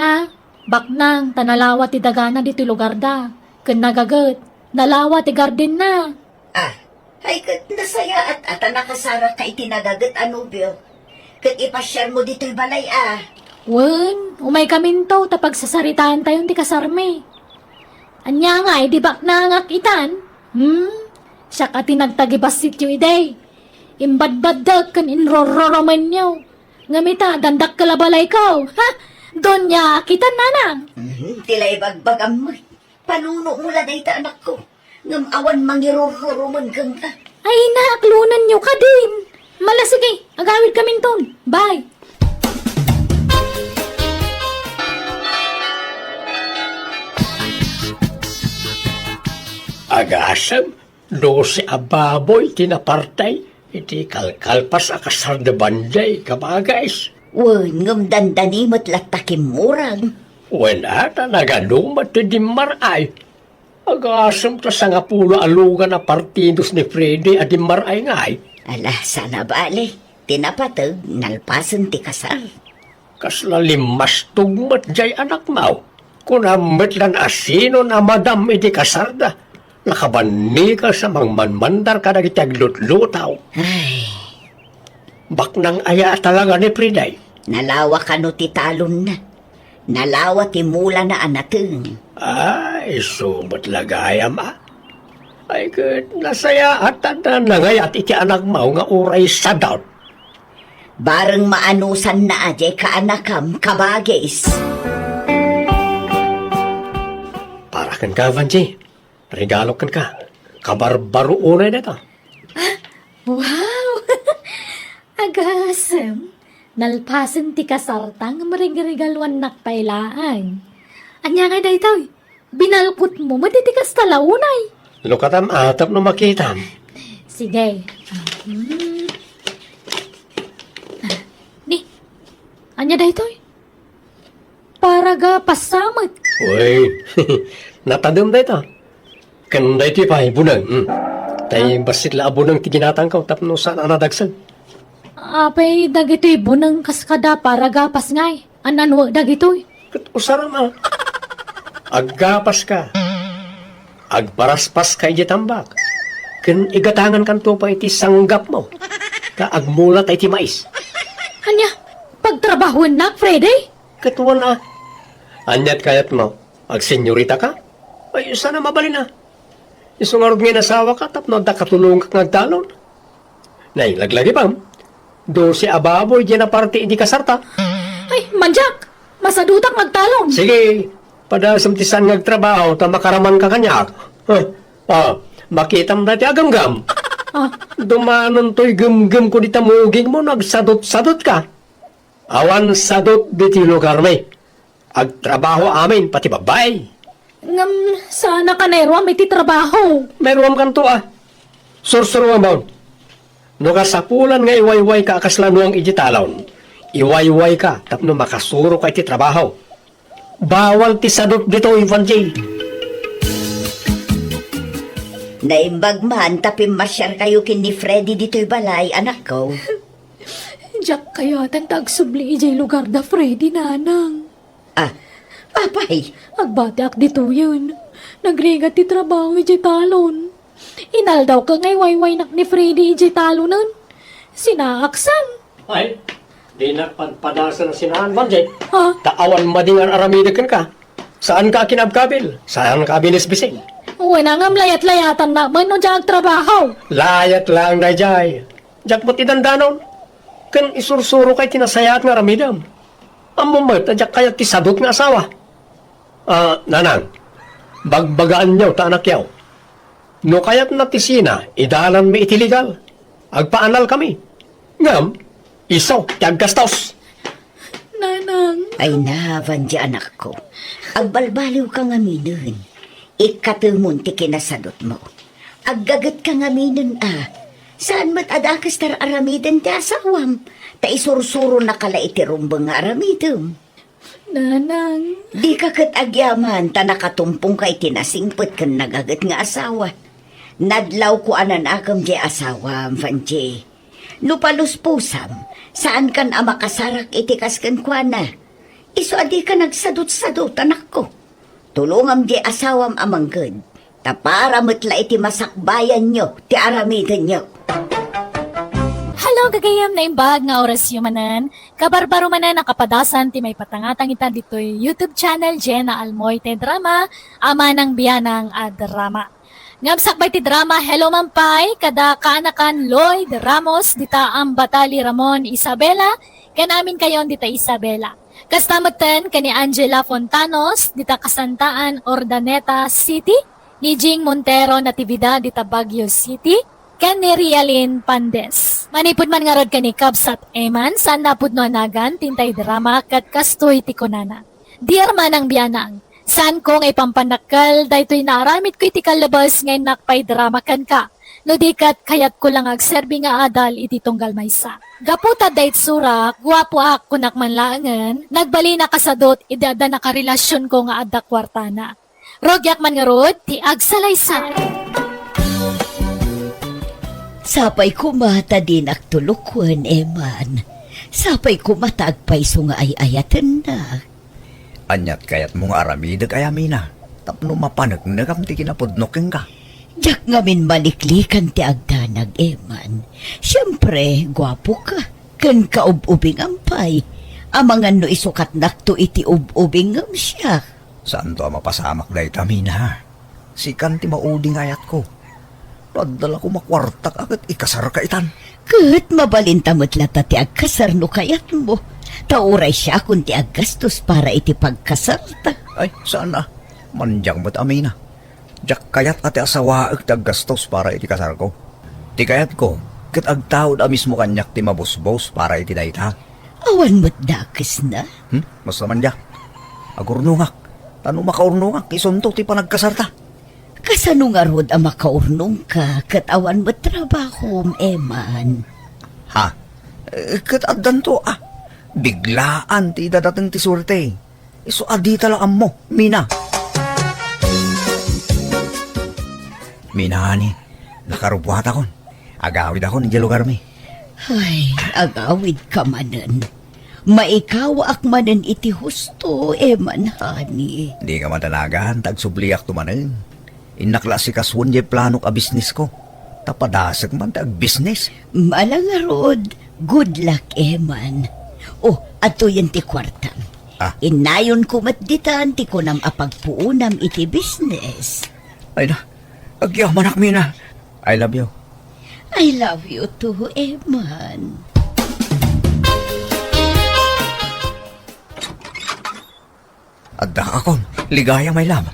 Baknang, tanalawa ti dagana dito lugar da. Ken nagagat, nalawa ti garden na. Ay kat nasaya at nakasara ka itinagagat anubyo. Kat ipasyar mo dito'y balay Wen, umay kaminto tapag sasaritaan tayo ti kasarme. Anya nga, di baknangak itan? Siya ka tinagtagibas sityo iday. Imbadbadag kan inrororoman niyo. Ngamita, dandak kalabalay ko. Ha? Doon niya, kita nanang. Tila ibagbag amoy. Panuno mula na ita anak ko. Ngam awan mangirororoman kang ka. Ay na, aklunan niyo ka din. Mala sige, agawid kami ton. Bye. Agasam, 12 ababoy tinapartay. iti kalkalpas akasar de banday kabagais. Wen, ngam dandanimot latakim murang. Wen ata nagadumat ti Dimaray. Agasam ta sa nga pulo alugan na partidos ni Freddy at Dimaray ngay. Ala, sana bali. Tinapatag, nalpasan ti kasar. Kasla limas tugmat jay anak mau. Kung amit lan asino na madam iti kasarda. Nakabani ka sa mangmanmandar ka na itaglututaw. Ay, Baknang aya talaga ni Friday. nalawa ka no ti talon na. Nalawa ti mula na anateng. Ay, sumat lagayam ah. Ay, kat nasaya at na ngayat iti anak mau nga uray sa daw. Bareng maanusan na ajay kaanakam kabagis. Para kan ka, Vanji. Regalo kan ka. Kabarbaro unay na ito. Wow! Agasem. Nalpasan ti kasartang marigaluan nakpailaan. Anya nga daytoy, binalkot mo matitikas talaunay. Lukatam atap no makitam. Sige. Ni, anya daytoy? Para ga pasamot. Uy, natadam da ito. Kanda ito pa, bunang. Tay basit la abunang tiginatang ka, tapno saan anadagsag. Apay dagitoy bunang kaskada para gapas ngay. Anano dagitoy? Kat usaram ah. Aggapas ka. Agparaspas ka iti tambak. Ken igatangan kan to pa iti sanggap mo. Ka agmulat iti mais. Anya, pagtrabahuan na, Freddy? Katuan ah. Anyat kayat mo. Agsenyorita ka? Ay, sana mabali na. Isungarod nga nasawa ka, tapno da katulong ka ngagtalon. Nay, laglagi pa. Do si ababoy dyan na parte hindi kasarta. Ay, manjak! Masadutak magtalong. Sige, pada samtisan ngagtrabaho, ta makaraman ka kanyak. Makitam dati agamgam. Dumanon to'y gum-gum ko di tamuging mo, nagsadot-sadot ka. Awan sadot di ti lugar may. Agtrabaho amin, pati babay. Ngam, sana ka na may titrabaho. Meron kan to ah. Sursuruan ba? No kasapulan nga iwayway ka akaslano ang ijitalon. Iwayway ka, tapno makasuro ka iti trabaho. Bawal ti sadot dito, Ivan J. Naimbag man, tapi masyar kayo kin ni Freddy dito'y balay, anak ko. Jack kaya tan tagsubli ijay lugar da Freddy nanang. Ah, papay, Agbatak dito yun. Nagrigat ti trabaho ijay talon. Inal daw ka ngay wayway nak ni Freddy ijay talonan. Sinaaksan. Ay, di nagpadpadasan na sinahan, Ivan J. Ha? Taawan madingan aramidakan ka. Saan ka kinabkabil? Saan ka binisbising? Wala nga layat-layatan na man no dyan trabaho. Layat lang na jay. Jak mo't idandanon. Kan isursuro kay tinasayat nga ramidam. Amumat, ajak kaya tisadot nga asawa. Nanang, bagbagaan niyo ta anak yaw. No kayat na tisina, idalan mi itiligal. Agpaanal kami. Ngam, isaw, tiaggastos. Nanang. ay navan di anak ko. Agbalbaliw ka nga minun. Ikatumon ti kinasadot mo. Aggagat ka nga minun ah. Saan mat adakas tar aramiden ti asawam? Ta isursuro na kala iti rumbang nga aramidem. Nanang. Di ka kat agyaman ta nakatumpong ka itinasingpot kan nagagat nga asawa. Nadlaw ko anan akam di asawam, Fanji. No paluspusam, saan kan amakasarak itikas kan kwa na? Iso adi ka nagsadot-sadot, anak ko. Tulungam di asawam amanggod. Ta para matla iti masakbayan nyo, ti aramidan nyo. Hello, gagayam na imbag nga oras yumanan. Kabarbaro manan nakapadasan ti may patangatang ita dito'y YouTube channel Jenna Almoite Drama, ama ng biyanang a drama. Ngabsak ba ti drama, hello mampay, kada kaanakan Lloyd Ramos, dita ang Batali Ramon Isabela, kanamin kayon dita Isabela. Kastamatan kani Angela Fontanos, dita Kasantaan Ordaneta City, ni Jing Montero Natividad dita Baguio City, ken ni Rialin Pandes. Manipod man nga rod kani Kabsat Eman, saan napod no anagan, tintay drama, kat kastoy tikunana. Dear manang biyanang, saan ko ngay pampanakal, daytoy naaramit ko iti kalabas ngay nakpay drama kan ka. No dikat kayat ko lang agserbi nga adal iti tunggal maysa. Gaputa dayt sura, guwapo ak kunak manlaangan, nagbali na kasadot idada na karelasyon ko nga adda kwartana. Rogyak man nga rod, ti agsalaysay. Sapay kumata din aktulukwan, Eman. Sapay kumata agpaiso nga ay ayatan na. Anyat kayat mong aramida kaya mina. Tapno mapanag nagamti kinapudnoking ka. Diyak ngamin maliklikan ti agdanag, Eman. Siyempre, gwapo ka. Kan kaub-ubing ampay. Amangan no isukat nakto iti ub-ubing ngam siya. Saan to mapasamak dahi tamina? Sikan ti mauding ayat ko. Radala ko makwartak agad ikasar ka itan. Kat mabalintamot lata ti agkasar no kayat mo. Tauray siya kung ti aggastos para iti pagkasar ta. Ay, saan na? Mandyang mo't amina. Diyak kayat ati asawa ti aggastos para iti kasar ko. Ti kayat ko, kat agtawad amis mo kanyak ti mabusbos para iti dayta. Awan mo't dakis na. Mas naman diyak. Agurnungak. Tano makaurnungak, isunto ti panagkasarta. Kasano nga rod ang makaurnong ka kat awan mo't trabaho, Eman. Ha? Kat addan to biglaan ti dadating ti surte. Iso adi talaan mo, Mina. Mina, hani. Nakarubuhat akon. Agawid akon, di lugar mi. Ay, agawid ka manan. Maikaw ak manan iti husto, Eman, hani. Di ka matanagan, tagsubliak tumanin. Inakla si kaswon di planok a business ko. Tapadasag man tag business. Malangarod, good luck, Eman. Oh, ato yan ti kwartam. Inayon ko matditan ti kunam apagpuunam iti business. Ay na, agyaman ak, Mina. I love you. I love you too, Eman. Adda akon, ligaya may love.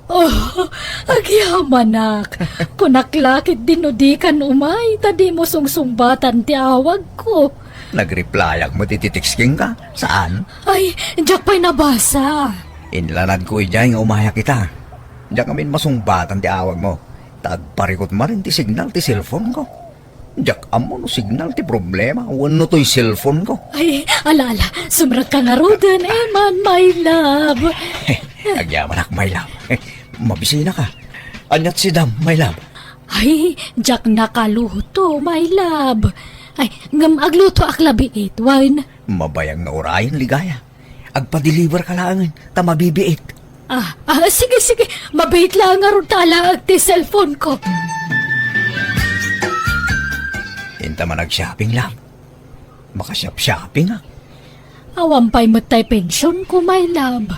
Oh, agyamanak. Kunaklakit dinudikan umay, tadi mo sungsumbatan ti awag ko. Nag-reply ak mo tititiksking ka. Saan? Ay, diyak pa'y nabasa. Inlanad ko ijay nga umaya kita. Diyak amin masungbatan ti awag mo. Tagparikot ma rin ti signal ti cellphone ko. Diyak amo no signal ti problema. Wano to'y cellphone ko. Ay, ala, sumrag ka nga rodan, Eman, my love. Agyaman ak, my love. Mabisina ka. Anyat si Dam, my love. Ay, diyak nakaluto, my love. Ay, ngam agluto ak labiit, wine. Mabayang na orayan, ligaya. Agpa-deliver ka lang, tamabibiit. Sige, mabait lang nga ron tala ti cellphone ko. Inta man nag-shopping lang. Makashop-shopping Awan pa'y matay pensyon ko, my love.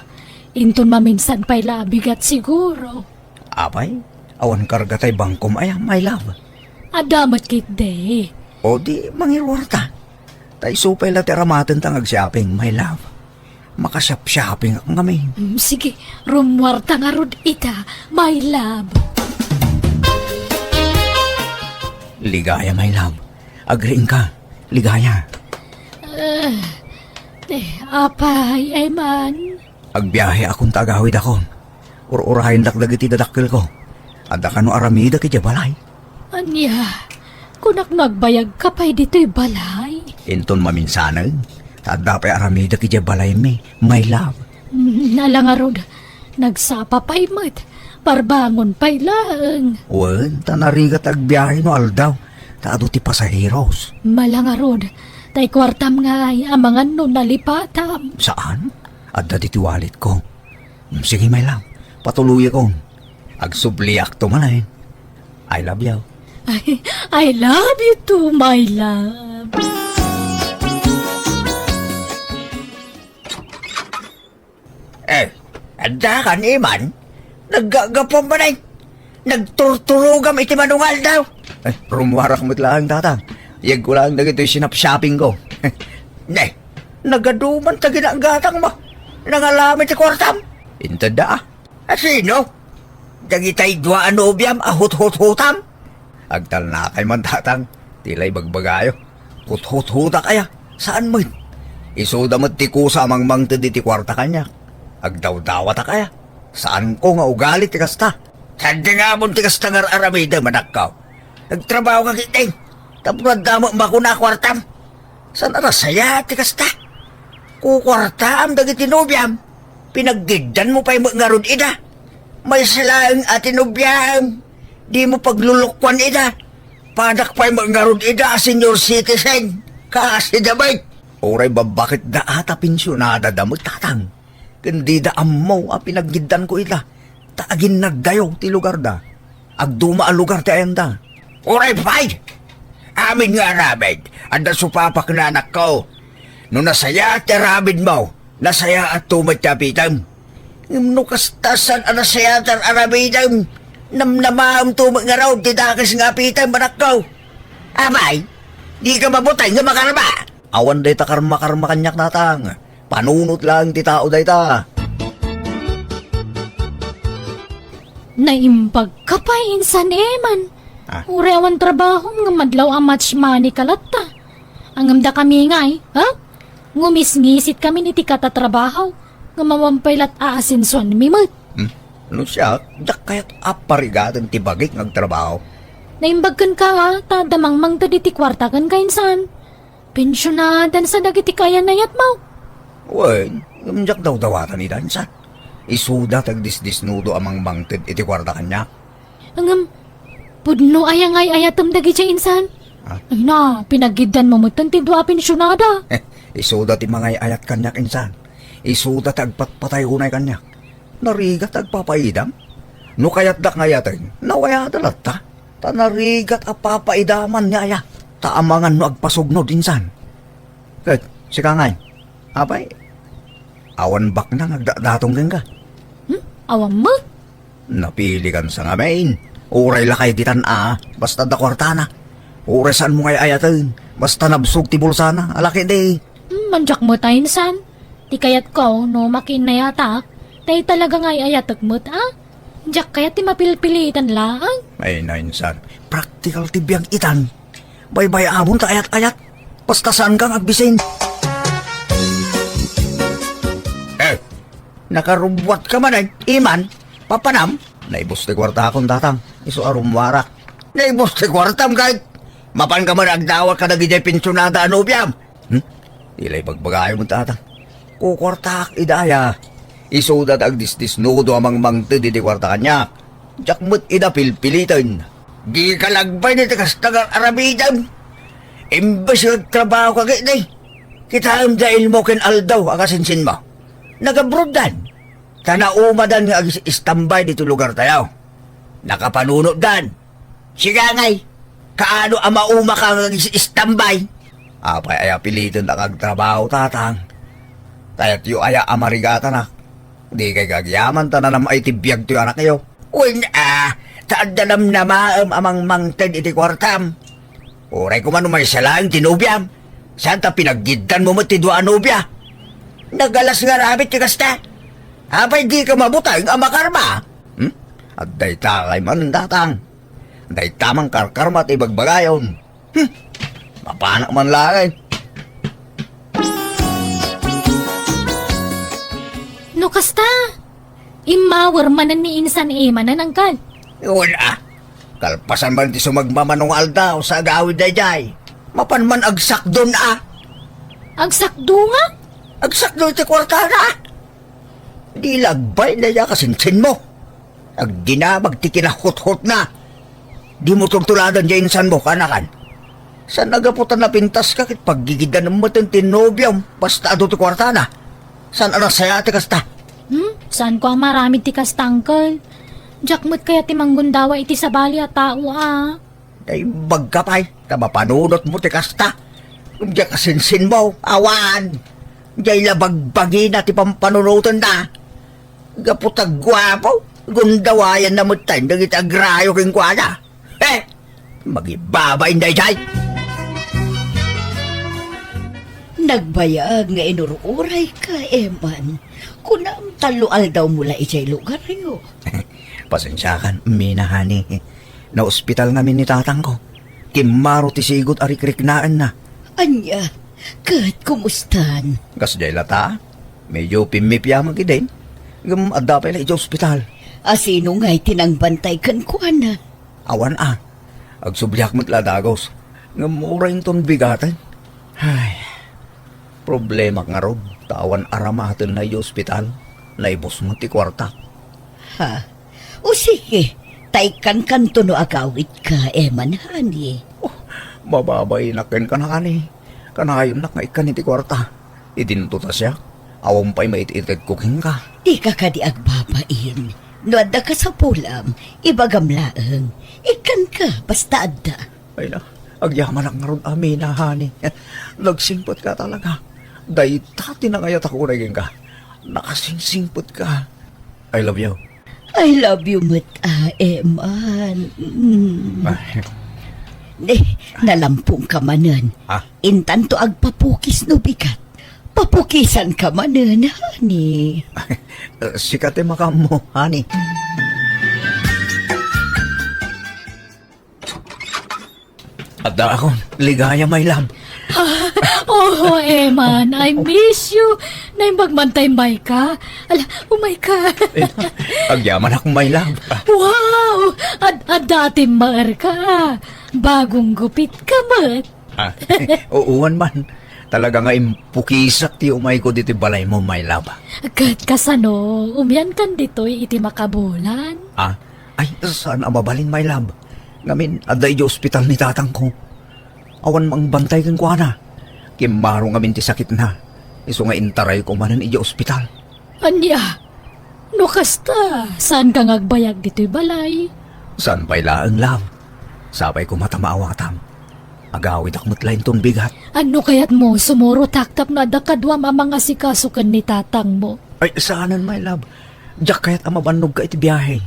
Inton maminsan pa'y labigat siguro. Apay, awan karga tay bangkom ay, my love. Adamat kit day. O di, mangirwarta. Tay supay la teramaten tang ag-shopping, my love. Makashop-shopping ang kami. Sige, rumwarta nga rod ita, my love. Ligaya, my love. Agreeing ka. Ligaya. Apay, Eman. Agbiyahe akong tagawid akon. Ur-urahin dakdag iti dadakkel ko. Adda ka no aramida ki balay. Anya, kunak nagbayag ka pa'y dito'y balay. Inton maminsanag. Adda pa'y aramida ki balay mi, my love. Nalangarod, nagsapa pa'y mat. Parbangon pa'y lang. Wen, tanarigat agbiyahe no aldaw. Taado ti pasaheros. Malangarod, tay kwartam nga ay amangan no nalipatam. Saan? Adda ti wallet ko. Sige, my love. Patuloy ko. Agsubliak to manay. I love you. I love you too, my love. Adda ka ni man? Naggagapong ba na nagturturugam iti manungal daw. Rumwarak mo't lang tatang. Yag ko lang nagito'y sinap-shopping ko. Nagaduman ta ginagatang mo. Nangalamit ti kwartam. Intada sino? Dagitay dua anobyam ahut-hut-hutam. Agtal na kay man tatang. Tilay bagbagayo. Hut-hut-huta kaya. Saan mo? Isuda mo't ti kusa mang ti kwarta kanya. Agdaw-dawa ta kaya. Saan ko nga ugali ti kasta? Saan nga mo ti kasta nga aramida manakaw? Nagtrabaho ka kiting. Tapos nagdamo ba ko na kwartam? San arasaya, tikasta? Kukwartam dagiti nobyam. Pinaggidan mo pa'y nga ron ida. May silang ati nobyam. Di mo paglulukwan ida. Padak pa'y nga ron ida, senior citizen. Kasi damay. Oray ba bakit da ata pensyonada da mo tatang? Kundi da ammo a pinaggidan ko ida. Taagin nagdayo ti lugar da. Agduma ang lugar ti ayan da. Oray fay! Amin nga rabid. Anda supapak na anak ko. No nasaya at rabid mo. Nasaya at tumat kapitam. No kastasan ang nasaya at arabidam. Namnamaam tumat nga raw. Tidakas nga pitam anak ko. Abay, di ka mabutay nga makarama. Awan day ta karma-karma kanyak natang. Panunot lang ti tao day ta. Naimbag ka pa insan eman. Ah. Urewan trabaho nga madlaw ang match money kalatta. Ang amda kami nga ha? Ngumis-ngisit kami ni tikata trabaho. Nga mawampaylat aasinson mimot. Ano siya? Dak kaya't aparigatan ti bagik ngagtrabaho. Naimbagkan ka ha, tadamang mang taditi kwarta kan kainsan. Pensyonadan sa dagiti kaya nayat mo. Uy, gamjak daw dawatan ni Dansan. Isuda tagdisdisnudo amang mangted iti kwarta kanya. Ang pudno ayangay ayatam dagiti insan. Ah? Ay na, pinaggidan mo mo tantidwa pensyonada. Isuda ti mga ayat kanyak insan. Isuda tagpatpatay unay kanyak. Narigat agpapaidam. No kaya't dak ngayatin, nawaya dalat ta. Ta narigat apapaidaman niya aya. Taamangan no agpasugno dinsan. Kat, si Kangay. Abay, awan bak na ngagdadatong ka. Awam mo? Napili kan sa ngamin. Uray lakay ditan basta da kwartana. Uray saan mo ngay ayatin, basta nabsog ti bulsana, alaki day. Manjak mo tayo insan. Di kayat ko, no makin na yata. Tay talaga nga ayatak mo Diyak kaya ti mapilpilitan lang. Ay nainsan, practical ti biyang itan. Bay-bay amon ta ayat-ayat, basta saan kang agbisin. Nakarumwat ka man iman, papanam. Naibos ti kwarta akong tatang, iso arumwarak. Naibos ti kwartam kahit mapan ka man agdawat ka nagijay pensyonada anobiyam. Ilay pagbagayo mo tatang. Kukwarta ak idaya. Isudat agdisdisnudo amang mangtid iti kwarta kanya. Jakmut ida pilpilitan. Di ka lagbay ni tikastagang arabidam. Imbes yung trabaho ka gitay. Kita ang dahil mo kin aldaw akasinsin mo. Nagabrodan. Tanaumadan nga istambay dito lugar tayo. Nakapanunod dan. Siga ngay. Kaano ang mauma ka nga istambay? Apay aya pilitin na kagtrabaho tatang. Kaya't yu aya amarigata na. Di kay gagyaman ta na namay tibiyag to anak kayo. Uy taadalam na maam amang mangted iti kwartam. Uray ko man umay salang tinubyam. Saan ta pinaggidan mo matidwa anubya? Nagalas nga rabit yung kasta. Apay di ka mabutay ang makarma. At day takay man datang. Day tamang karkarma at ibagbagayon. Mapanak man lang No kasta. Imawar manan ni insan emanan ang kan. Wala. Kalpasan man ti sumagmamanungal daw sa agawid dayjay. Mapan man agsak doon Agsakdo nga? Agsak doon ti kwartana. Di lagbay na ya kasinsin mo. Agdinamag ti kinahot-hot na. Di mo tungtuladan dyan insan mo, kanakan. Saan nagaputan na pintas ka kit paggigidan ng matintinobyam basta ado ti kwartana? Saan arasaya ti kasta? Saan ko ang marami ti kastangkel? Jakmut kaya ti manggundawa iti sabali at tao Day bagkapay, mapanunot mo ti kasta. Diyan kasinsin mo, awan. Diyan labagbagi na ti pampanunutan na. Gaputag gwapo, gundawayan na mo tayo, nagit agrayo king kwada. Magibabay na jay. Nagbayag nga inururay ka, Eman. Kunam talual daw mula ijay lugar nyo. Pasensyakan, minahani. Na ospital namin ni tatang ko. Kimaro ti sigot arikrik-naan na. Anya, kahit kumustan. Kasjay lata, medyo pimipyamag din. Adapay na iti ospital. Asino nga'y tinangbantay kan kuana. Awan Agsubyak mo't ladagos. Nga mura yung ton bigatan. Ay, problema nga ron. Tawan aramatin na yung ospital. Naibos mo ti kwarta. Ha? O sige, taikan kanto no agawit ka, Eman, hani. Mababay na ken ka na kani. Kanayon na nga ikan ti kwarta. Idintuta siya. Awang pa'y maitiitid kuking ka. Di ka ka di agbabain. No adda ka sa pulam, ibagamlaang. Ikan ka, basta adda. Ay na, agyaman ang ron amin na hani. Nagsimpot ka talaga. Daytati na ngayat ako naging ka. Nakasingsingpot ka. I love you. I love you, Eman. Ay, Nalampung ka manan. ha? Intanto agpapukis no bigat. Papukisan ka manan, hani. Sikate makam mo, hani. Ada ako, ligaya may lam. Oh, Eman, I miss you. Nay magmantay-may ka. Ala, umay ka. Agyaman akong may lam. Wow! At dati maar ka. Bagong gupit ka, mat. Uuwan man. Talaga nga impukisak ti umay ko diti balay mo, may lam. Kat kasano, umyan kan dito'y iti makabulan. Ay, saan mabalin, may lam? Ngamin, aday di ospital ni tatang ko. Awan mang bantay kang kuana. Kimbaro ngamin ti sakit na. Iso nga intaray ko manan iya ospital. Anya, no kasta, saan ka ngagbayag dito'y balay? Saan pa'y laang lam? Sabay ko matamaawatam. Agawid akmat lain ton bigat. Ano kaya't mo sumuro taktap na dakadwam ang mga sikasukan ni tatang mo? Ay, saanan may lab? Diyak kaya't amabanog ka iti biyahe.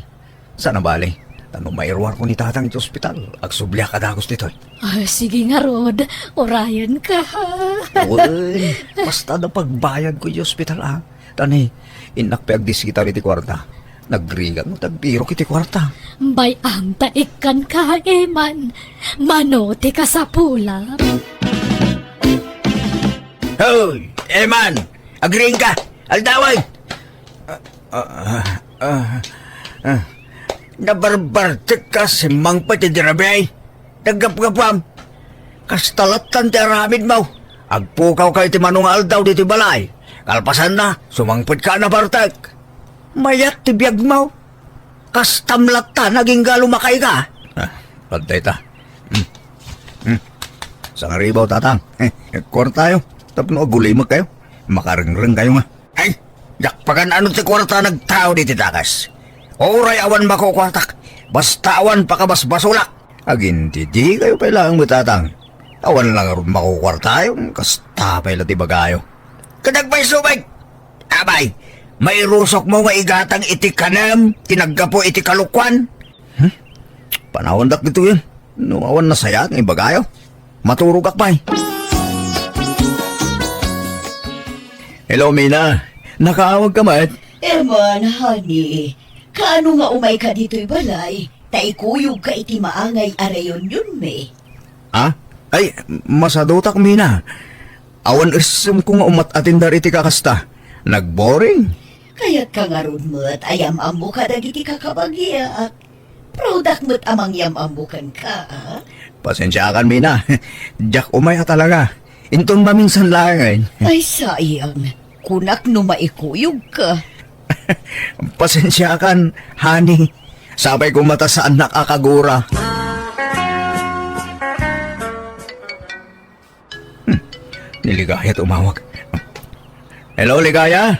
Sana bali? Tanong mairwar ko ni tatang iti ospital. Agsublia ka dagos dito'y. Ay, sige nga, Rod. Orayan ka, ha? Uy, basta na pagbayad ko iti ospital, Tani, inak pe agdisita iti kwarta. Nagrigan mo tagpiro kiti kwarta. Bay ang taikan ka, Eman. Manote ka sa pula. Hoy, Eman! Agring ka! Aldaway! Nabarbartik ka si Mang Pati Dirabay. Nagapgapam. Kastalatan ti aramid mo. Agpukaw kayo ti manong aldaw diti balay. Kalpasan na, sumangpit ka na bartek. Mayat ti biyag mo. Kastamlat ta, naging galumakay ka. Pantay ta. Sang ribaw, tatang. Kuwar tayo. Tapno agulimag kayo. Makarengreng kayo nga. Ay, yakpagan ano ti kwarta nagtao diti takas. Oray awan makukwatak. Basta awan pakabasbasulak. Aginti di kayo pailangang matatang. Awan lang rin makukwarta yung kastapay lati bagayo. Kadagbay subay. Abay, may rusok mo nga igatang iti kanam, tinaggapo iti kalukwan. Panahon dak dito yun. No, awan na saya ng bagayo. Maturog akpay. Hello, Mina. Nakaawag ka, Mat? Eman, honey. Kaano nga umay ka dito'y balay? Taikuyog ka iti maangay arayon yun, me. Ay, masadotak, Mina. Awan isum ko nga umatatin iti kakasta. Nagboring. Kaya't ka nga ron mo't ayam-am mo ka dagiti kakabagya. Product mo't amang yam-amukan ka, Pasensya kan, Mina. Jack umaya talaga. Inton ba minsan lang Ay, sayang. Kunak no maikuyog ka. Pasensya kan, honey. Sabay ko mata sa anak akagura. Niligaya tumawag. Hello, Ligaya?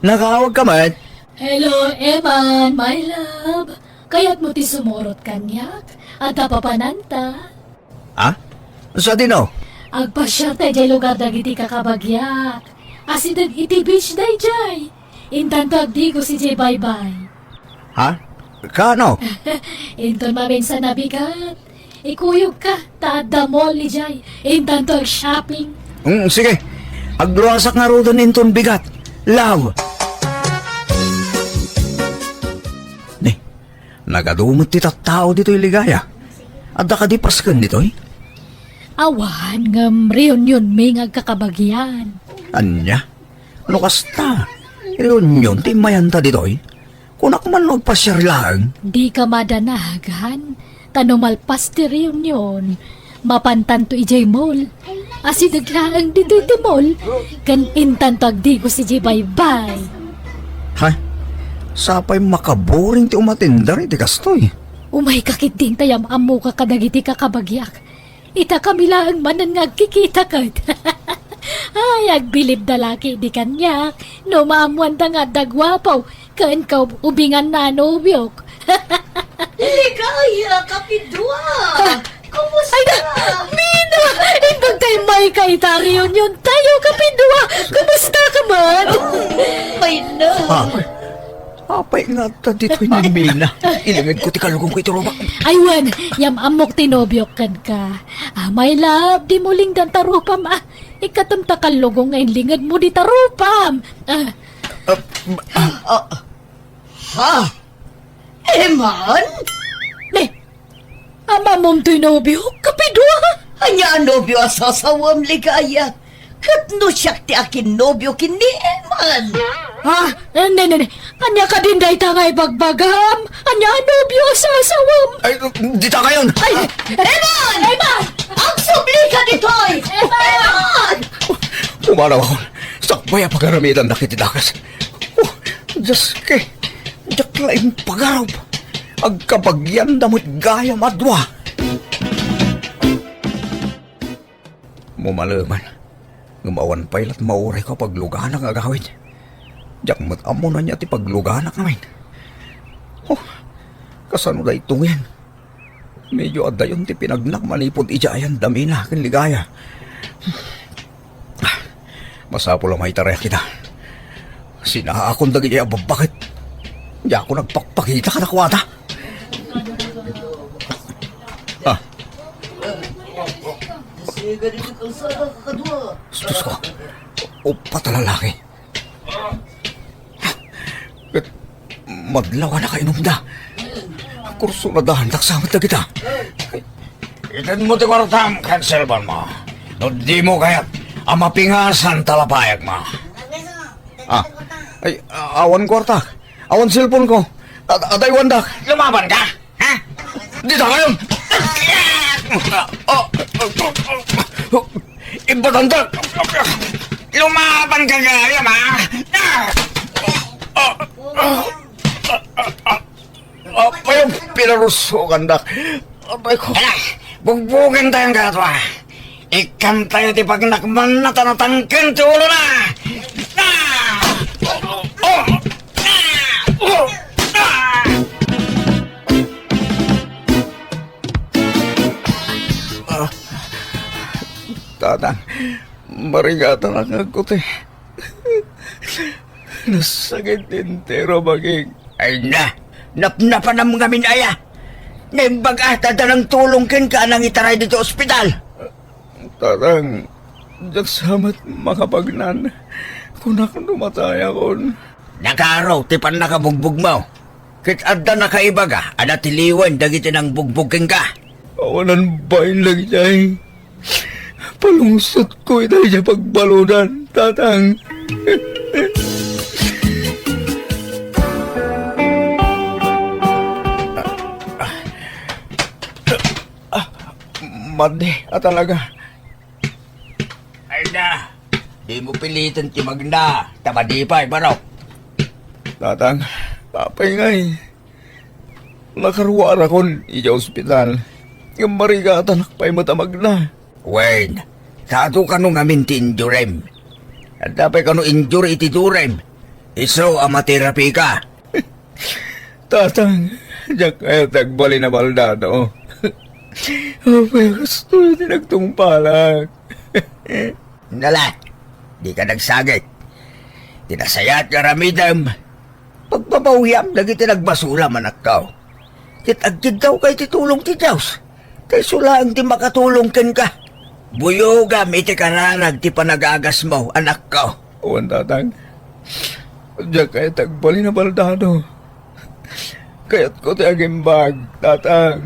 Nakawag ka, Mat? Hello, Eman, my love. Kaya't mo ti sumurot kanyak at papananta. Sa dino? Agpasya tayo jay lugar dagiti kakabagyak. Asidag iti beach day jay. Intanto agdi ko si jay bye-bye. Kano? Inton maminsan na bigat. Ikuyog ka, taada mall ni jay. Intanto ag shopping. Sige. Agluwasak nga ro doon inton bigat. Love. Ni, nagadumot ti tattao dito'y Ligaya. Adda ka di paskan dito'y? Awan ngam reunion may ngagkakabagyan. Anya? Ano kasta? Reunion ti mayanta dito'y? Kung ako man magpasyar lang. Di ka madanagan. tanumalpas ti reunion. Mapantan to ijay mall. Asi naglaang dito iti mall. Kan intan to agdi ko si J bye-bye. Ha? Sapay makaboring ti umatindar iti kastoy. Umay kakit tayam amo ka kadagiti kakabagyak. Ita kami lang manan nga kikita kat. Ay, agbilib da laki di kanyak. No maamuan da nga dagwapaw. Kaan ka ubingan na nobyok. Ligaya, kapidwa! Kumusta? Ay na, Mina! Indog tayo may kaitariyon yun tayo, kapindwa! Kumusta ka man? May na! Apay nga ta dito'y ni Mina. Ilingid ko ti kalugong ko ito roba. Aywan, yam amok tinobyok kan ka. My love, di muling dan tarupam Ikatam takalugong ngayon lingad mo di tarupam. Ha? Eman? Ne, ama mom tinobyok, kapidwa! Anya nobyo asasawam ligaya. Katno siyak ti akin nobyo kini Eman. Ne. Anya ka din day tangay bagbagam. Anya nobyo sa asawam. Ay, di ta kayon! Ay, Eman! Eman! Ang subli ka ditoy! Eman! Umalaw ako. Sakbay ang pagaramitan na kitidakas. Oh, Diyos kay. Diyak laing pagaraw. Agkabagyan damot gaya madwa. Mumalaman. Gumawan pa ilat mauray ko paglugahan ang agawin. Diyak matamo na niya ti paglugahan ang amin. Oh, kasano da itungin. Medyo adayon ti pinagnak manipod ijayan damina kin ligaya. Masapo lang may taraya kita. Sinaakon dagi niya bakit? Di ako nagpakpakita ka na kuwata. Diyos ko. Upa talalaki. Madlawa na kainom da. Kurso na dahan taksamat na kita. Itan mo ti kwartam, cancel ban mo. No di mo kayat, ang mapingasan talapayag mo. Ay, awan kwarta. Awan cellphone ko. Atay wandak. Lumaban ka? Ha? Dito kayo! Ibatanda! Lumaban ka gaya, ma! Ayun, pinarusukan dak. Abay ko. Hala, bugbugin tayong katwa. Ikan tayo ti pagnakman na tanatangkin ti ulo na! Tatang, marigatan ang agot eh. Nasakit entero baging. Ay na, napnapan ang mga minaya. Naimbag ata ng tulong kin ka nang itaray dito ospital. Tatang, diyak samat makapagnan. Kung ako numatay akon. Nakaraw, tipan nakabugbog mo. Kit adda nakaibaga, ada tiliwan dagiti ng bugbugin ka. Awanan ba yung lagyay? Palungsot ko ito siya pagbalunan, tatang. Madi, talaga. Ay na, di mo pilitan ti magna. Tamadipay, baraw. Tatang, papay ngay. Nakaruwar akon, iya ospital. Yung marigatan akpay matamag na. Wayne, tato ka nung amin ti injurem. At dapat ka nung injure iti durem. Iso amaterapi ka. Tatang, diyak kaya tagbali na baldado. Apay, gusto yung tinagtungpalag. Nala, di ka nagsagit. Tinasayat ka ramidam. Pagpapawiyam, dagiti nagbasura manakaw. Kitagkid daw kay titulong ti Diyos. Kay sulang ti makatulong ken ka. Buyogam iti kararag ti panagagas mo, anak ko. Uwan, tatang. Diyak kaya tagbali na baldado. Kaya't ko ti agimbag, tatang.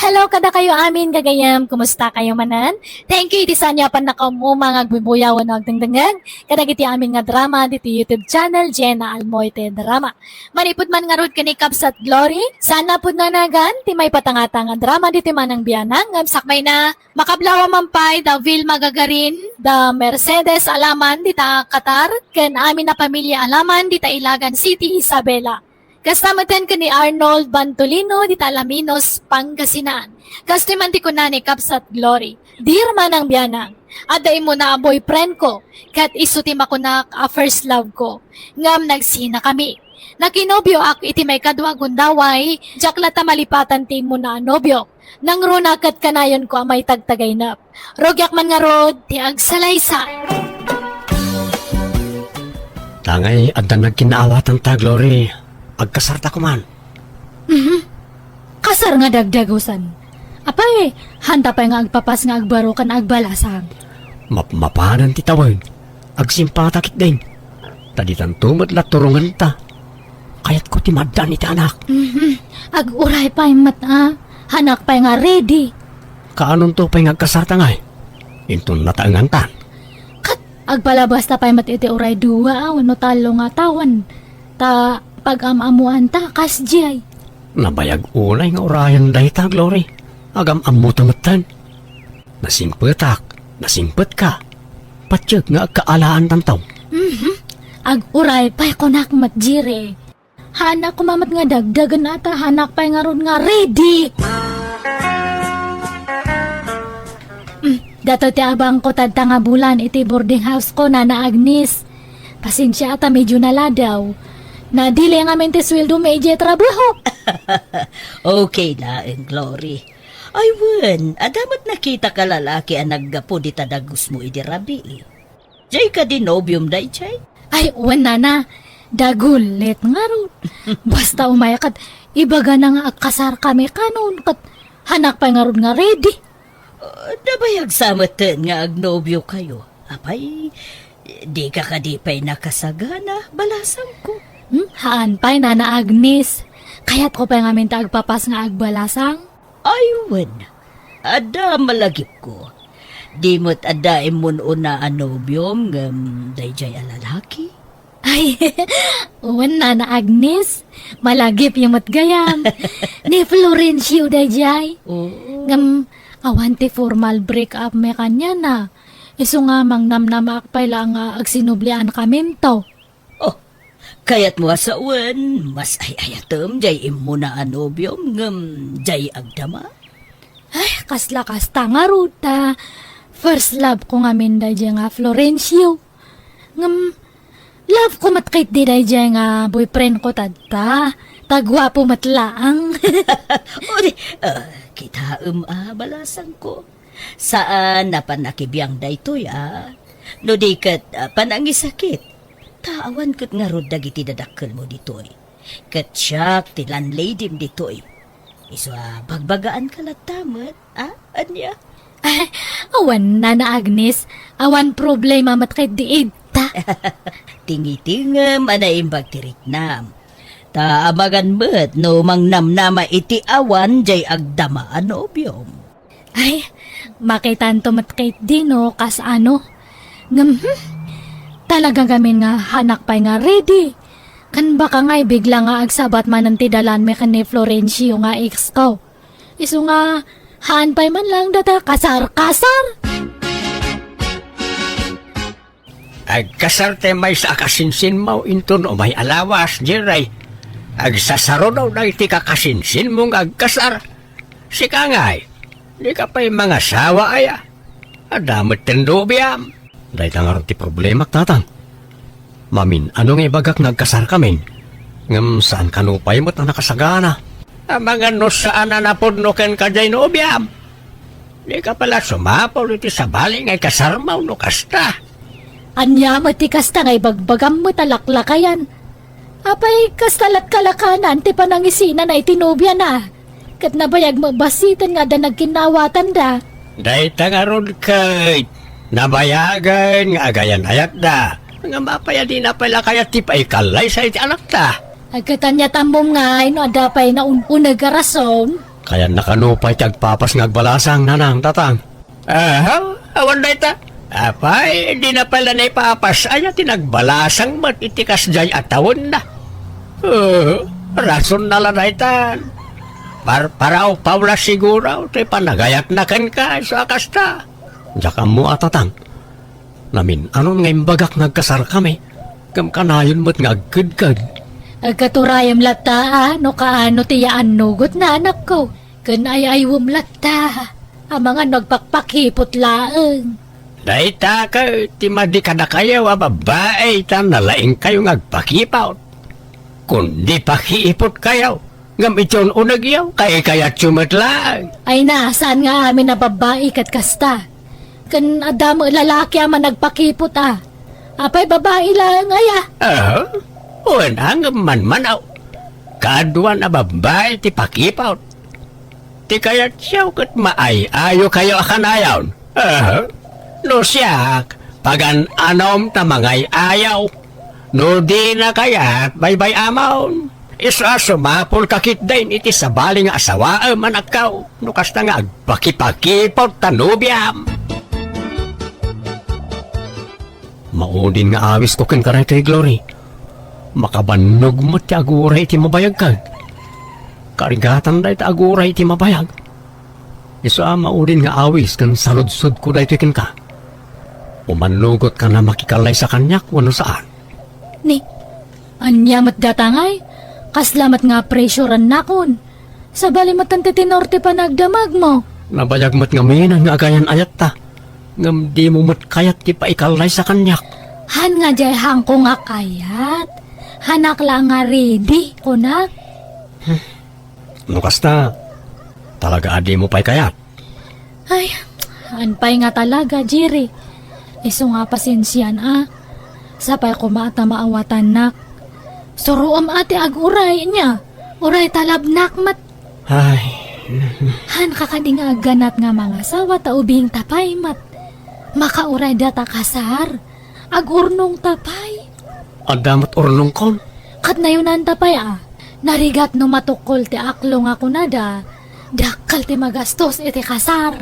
Hello kada kayo amin gagayam, kumusta kayo manan? Thank you iti sanya pan nakamumang agbubuyawan o agdangdangan. Kadagiti amin nga drama dito YouTube channel Jenna Almoite Drama. Manipod man nga rod kani Kabsat Glory, sana pud nanagan ti may patangatang nga drama dito manang biyanang ngam sakmay na makablawa mampay da Vilma Gagarin, da Mercedes Alaman dita Qatar, ken amin na pamilya Alaman dita Ilagan City, Isabela. Kastamatan ka ni Arnold Bantolino di Talaminos, Pangasinan. Kastimanti ko na ni Kabsat Glory. Dear manang biyanang, aday mo na boyfriend ko, kat isutim ako na first love ko. Ngam nagsina kami. Nakinobyo ako iti may kadwa gundaway, jaklata malipatan ti mo na nobyo. Nang runakat kanayon ko amay tagtagay na. Rogyak man nga rod, ti agsalaysa. Tangay, adda nagkinaawatan ta, Glory. Agkasarta ko man. Kasar nga dagdagusan. Apay, handa pa nga agpapas nga agbaro kan agbalasang. Mapanan ti tawag. Agsimpatakit din. Taditan tumot la turungan ta. Kayat ko ti maddan iti anak. Aguray pa yung mata. Hanak pa nga ready. Kaanon to pa yung agkasarta nga eh. Intun nataangan ta. Kat, agpalabas ta pa yung matiti uray duwa. Wano talo nga tawan. Ta, pag-amamuan ta, kasjay. Nabayag ulay nga orayan dahi ta, Glory. Agam-amu tamatan. Nasimpet ka. Patyag nga agkaalaan tantaw. Aguray pa ko nak matjire. Hanak ko mamat nga dagdagan ata. Hanak pa nga ron nga ready. Dato ti abang ko tadta nga bulan iti boarding house ko na Agnes. Pasensya ata medyo naladaw. Na dili nga mente sweldo may ije trabaho. Okay na, ang Glory. Ay, wen, adamat nakita ka lalaki ang naggapo di tadagus mo idirabi. Jay ka din nobyum day, Jay? Ay, wala na. Dagulit nga ron. Basta umayakat, ibaga na nga kasar kami kanon. Kat hanak pa nga ron nga ready. Nabayag samatan nga agnobyo kayo. Apay, di ka kadipay nakasagana, balasang ko. Haan pa'y na Agnes. Kaya't ko pa nga minta agpapas nga agbalasang. Aywan, ada malagip ko. Di mo't ada imun una anobyom ngam dayjay alalaki. Ay, uwan na Agnes. Malagip yung matgayam. Ni Florencio dayjay. Oo. Ngam, awanti formal break up me kanya na. Iso nga mang namnamak pa lang agsinublian kami to. Kaya't mo sa uwan, mas ayatom jay imuna anobyom ngam jay agdama. Ay, kasla kasta nga ruta. First love ko nga minda dyan nga Florencio. Ngam, love ko matkait di da dyan nga boyfriend ko tadta. Tagwapo matlaang. O di, kita balasang ko. Saan napanakibiyang daytoy No di kat panangisakit. Taawan kat nga rod dagiti dadakkel mo ditoy. Kat siyak ti landladim ditoy. Iswa bagbagaan ka latamat, Anya? Ay, awan na Agnes. Awan problema matkait di ta. Tingitingam anaimbag tiriknam. Taamagan met no mangnamnama iti awan jay agdama anobyom. Ay, makitan to matkait di no kas ano. Ngam, talagang kami nga hanak pa nga ready. Kan baka nga'y bigla nga agsabat man ang tidalan me kan ni Florencio nga ex ko. Iso nga, haan pa'y man lang data kasar-kasar. Agkasarte may sa akasinsin mo intun o may alawas, Jiray. Agsasaro daw na iti kakasinsin mong agkasar. Sika nga'y, di ka pa'y mga sawa aya. Adamot tendobiyam. Dahil tangarong ti problema tatang. Mamin, ano nga ibagak nagkasar kami? Ngam saan kanupay mo't na nakasagana? Mga no saan na napudno ken kajay no obiyam. Di ka pala sumapaw iti sabali ngay kasar mo no kasta. Anya matikas ta nga'y bagbagam mo talaklakayan. Apay kastalat kalakanan ti panangisina na itinubya na. Kat nabayag mabasitan nga da nagkinawatan da. Dahil tangarong kay nabayagan nga agayan ayat da. Nga mapaya di na pala kaya tipay kalay sa iti anak ta. Agkatanya tambom nga, no, ada pa'y naununag rason. Kaya nakanupay tagpapas ngagbalasang nanang tatang. Awan na ita. Apay, di na pala na ipapas. Ay, tinagbalasang mat itikas jay atawon na. Rason na lang na ita. Paraw, Paula siguro. Tay panagayak na kan ka sa akasta. Diyan mo atatang. Namin, anon nga imbagak nagkasar kami. Kam kanayon mo't ngagkid-kid. Agkaturayam lata, no kaano tiyaan nugot na anak ko. Kan ay lata. Ang mga nagpakpakipot laeng. Daita ka, timadi ka na kayo, babae, nalaing kayo ngagpakipaw. Kundi pakiipot kayo, ngam ityon unag yaw, kaya tsumatlang. Ay nasaan nga amin na babae kat kasta. Kan adamo lalaki ang nagpakipot Apay babae lang aya. Unang man-manaw. Kadwa na babae, ti pakipaw. Ti kayat siyaw kat ayo kayo akan ayaw. No siyak, pagan anom tamangay ayaw. No di na kayat, baybay amaw. Isa sumapol kakit din iti sabali nga asawa manakaw. No kasta nga agpakipakipot tanubiam. Maudin nga awis ko kin karay kay Glory. Makabanog mo ti aguray ti mabayag kag. Karigatan day ti aguray ti mabayag. Isa maudin nga awis kan saludsud ko day ti kin ka. Umanugot ka na makikalay sa kanyak wano saan. Ni, anyamat datangay. Kaslamat nga presyoran nakon. Sa balimat ang titinorte pa nagdamag mo. Nabayag mo't nga minan nga agayan ayat ta. Ngam di mo mo't kayat ti paikalay sa kanyak. Han nga jay hang ko nga kayat. Hanak lang nga ready, kunak. No kasta, talaga adi mo pa'y kayat. Ay, anpay nga talaga, Jerry. Iso nga pasensyan, Sapay ko maata maawatan nak. Suruam ate ag-uray niya. Uray talabnak mat. Ay, Han kakading aganat nga mga sawa taubing tapay mat. Makauray data kasar. Ag-urnong tapay. adamot ornong kon. Kat na yun ang tapay Narigat no matukol ti aklo nga kunada. Dakal ti magastos iti kasar.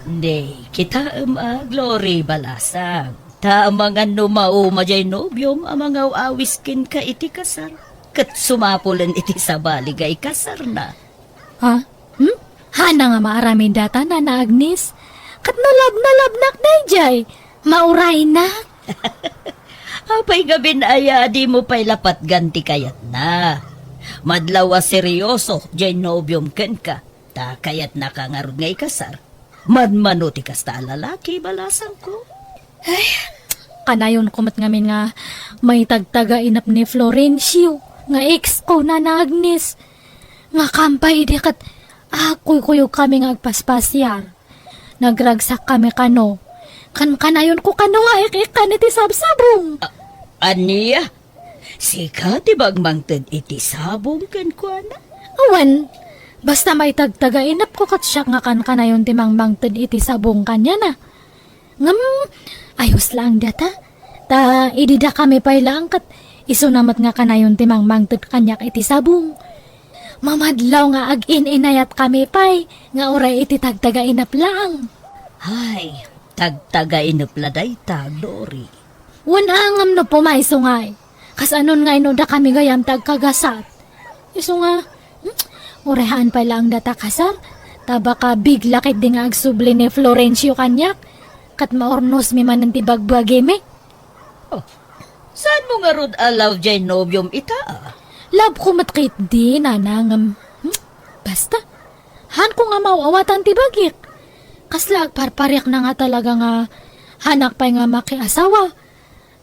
Hindi, kita Glory balasag. Ta ang mga numao majay nobyom, ang mga awiskin ka iti kasar. Kat sumapulan iti sabali gay kasar na. Ha? Hana nga maaramin data na Agnes. Kat nalab-nalabnak na jay. Mauray na. Apay gabin aya, di mo pa'y lapat ganti kayat na. Madlawa seryoso, jay nobyom ken ka. Ta kayat na ka nga ron ngay kasar. Madmano ti kasta lalaki, balasang ko. Kanayon kumat ngamin nga may tagtaga inap ni Florencio. Nga ex ko na Agnes. Nga kampay di kat ako'y kuyo kami nga agpaspasyar. Nagragsak kami kano. Kanayon ko kano nga ikikan iti sabsabong. Aniya, sika ti bagmangted iti sabong ken ko na. Awan, basta may tagtaga inap ko kat siya nga kanayon ti mangmangted iti sabong kanya na. Ngam, ayos lang data. Ta, idida kami pa'y lang kat iso namat nga kanayon ti mangmangted kanyak iti sabong. Mamadlaw nga ag-in-inayat kami pa'y nga oray iti tagtaga inap lang. Ay, tagtaga inupladay ta, Glory. Wanangam no po maiso nga Kas anon nga inoda kami gayam tagkagasat. Iso nga, orehaan pa lang data kasar. Taba ka bigla kit di nga agsubli ni Florencio kanyak. Kat maornos mi man ang tibagbagi mi. Saan mo nga rod alaw jay nobyom ita? Lab ko matkit di nanangam. Basta, han ko nga mawawatan tibagik. Kasla agparparyak na nga talaga nga hanak pa nga makiasawa.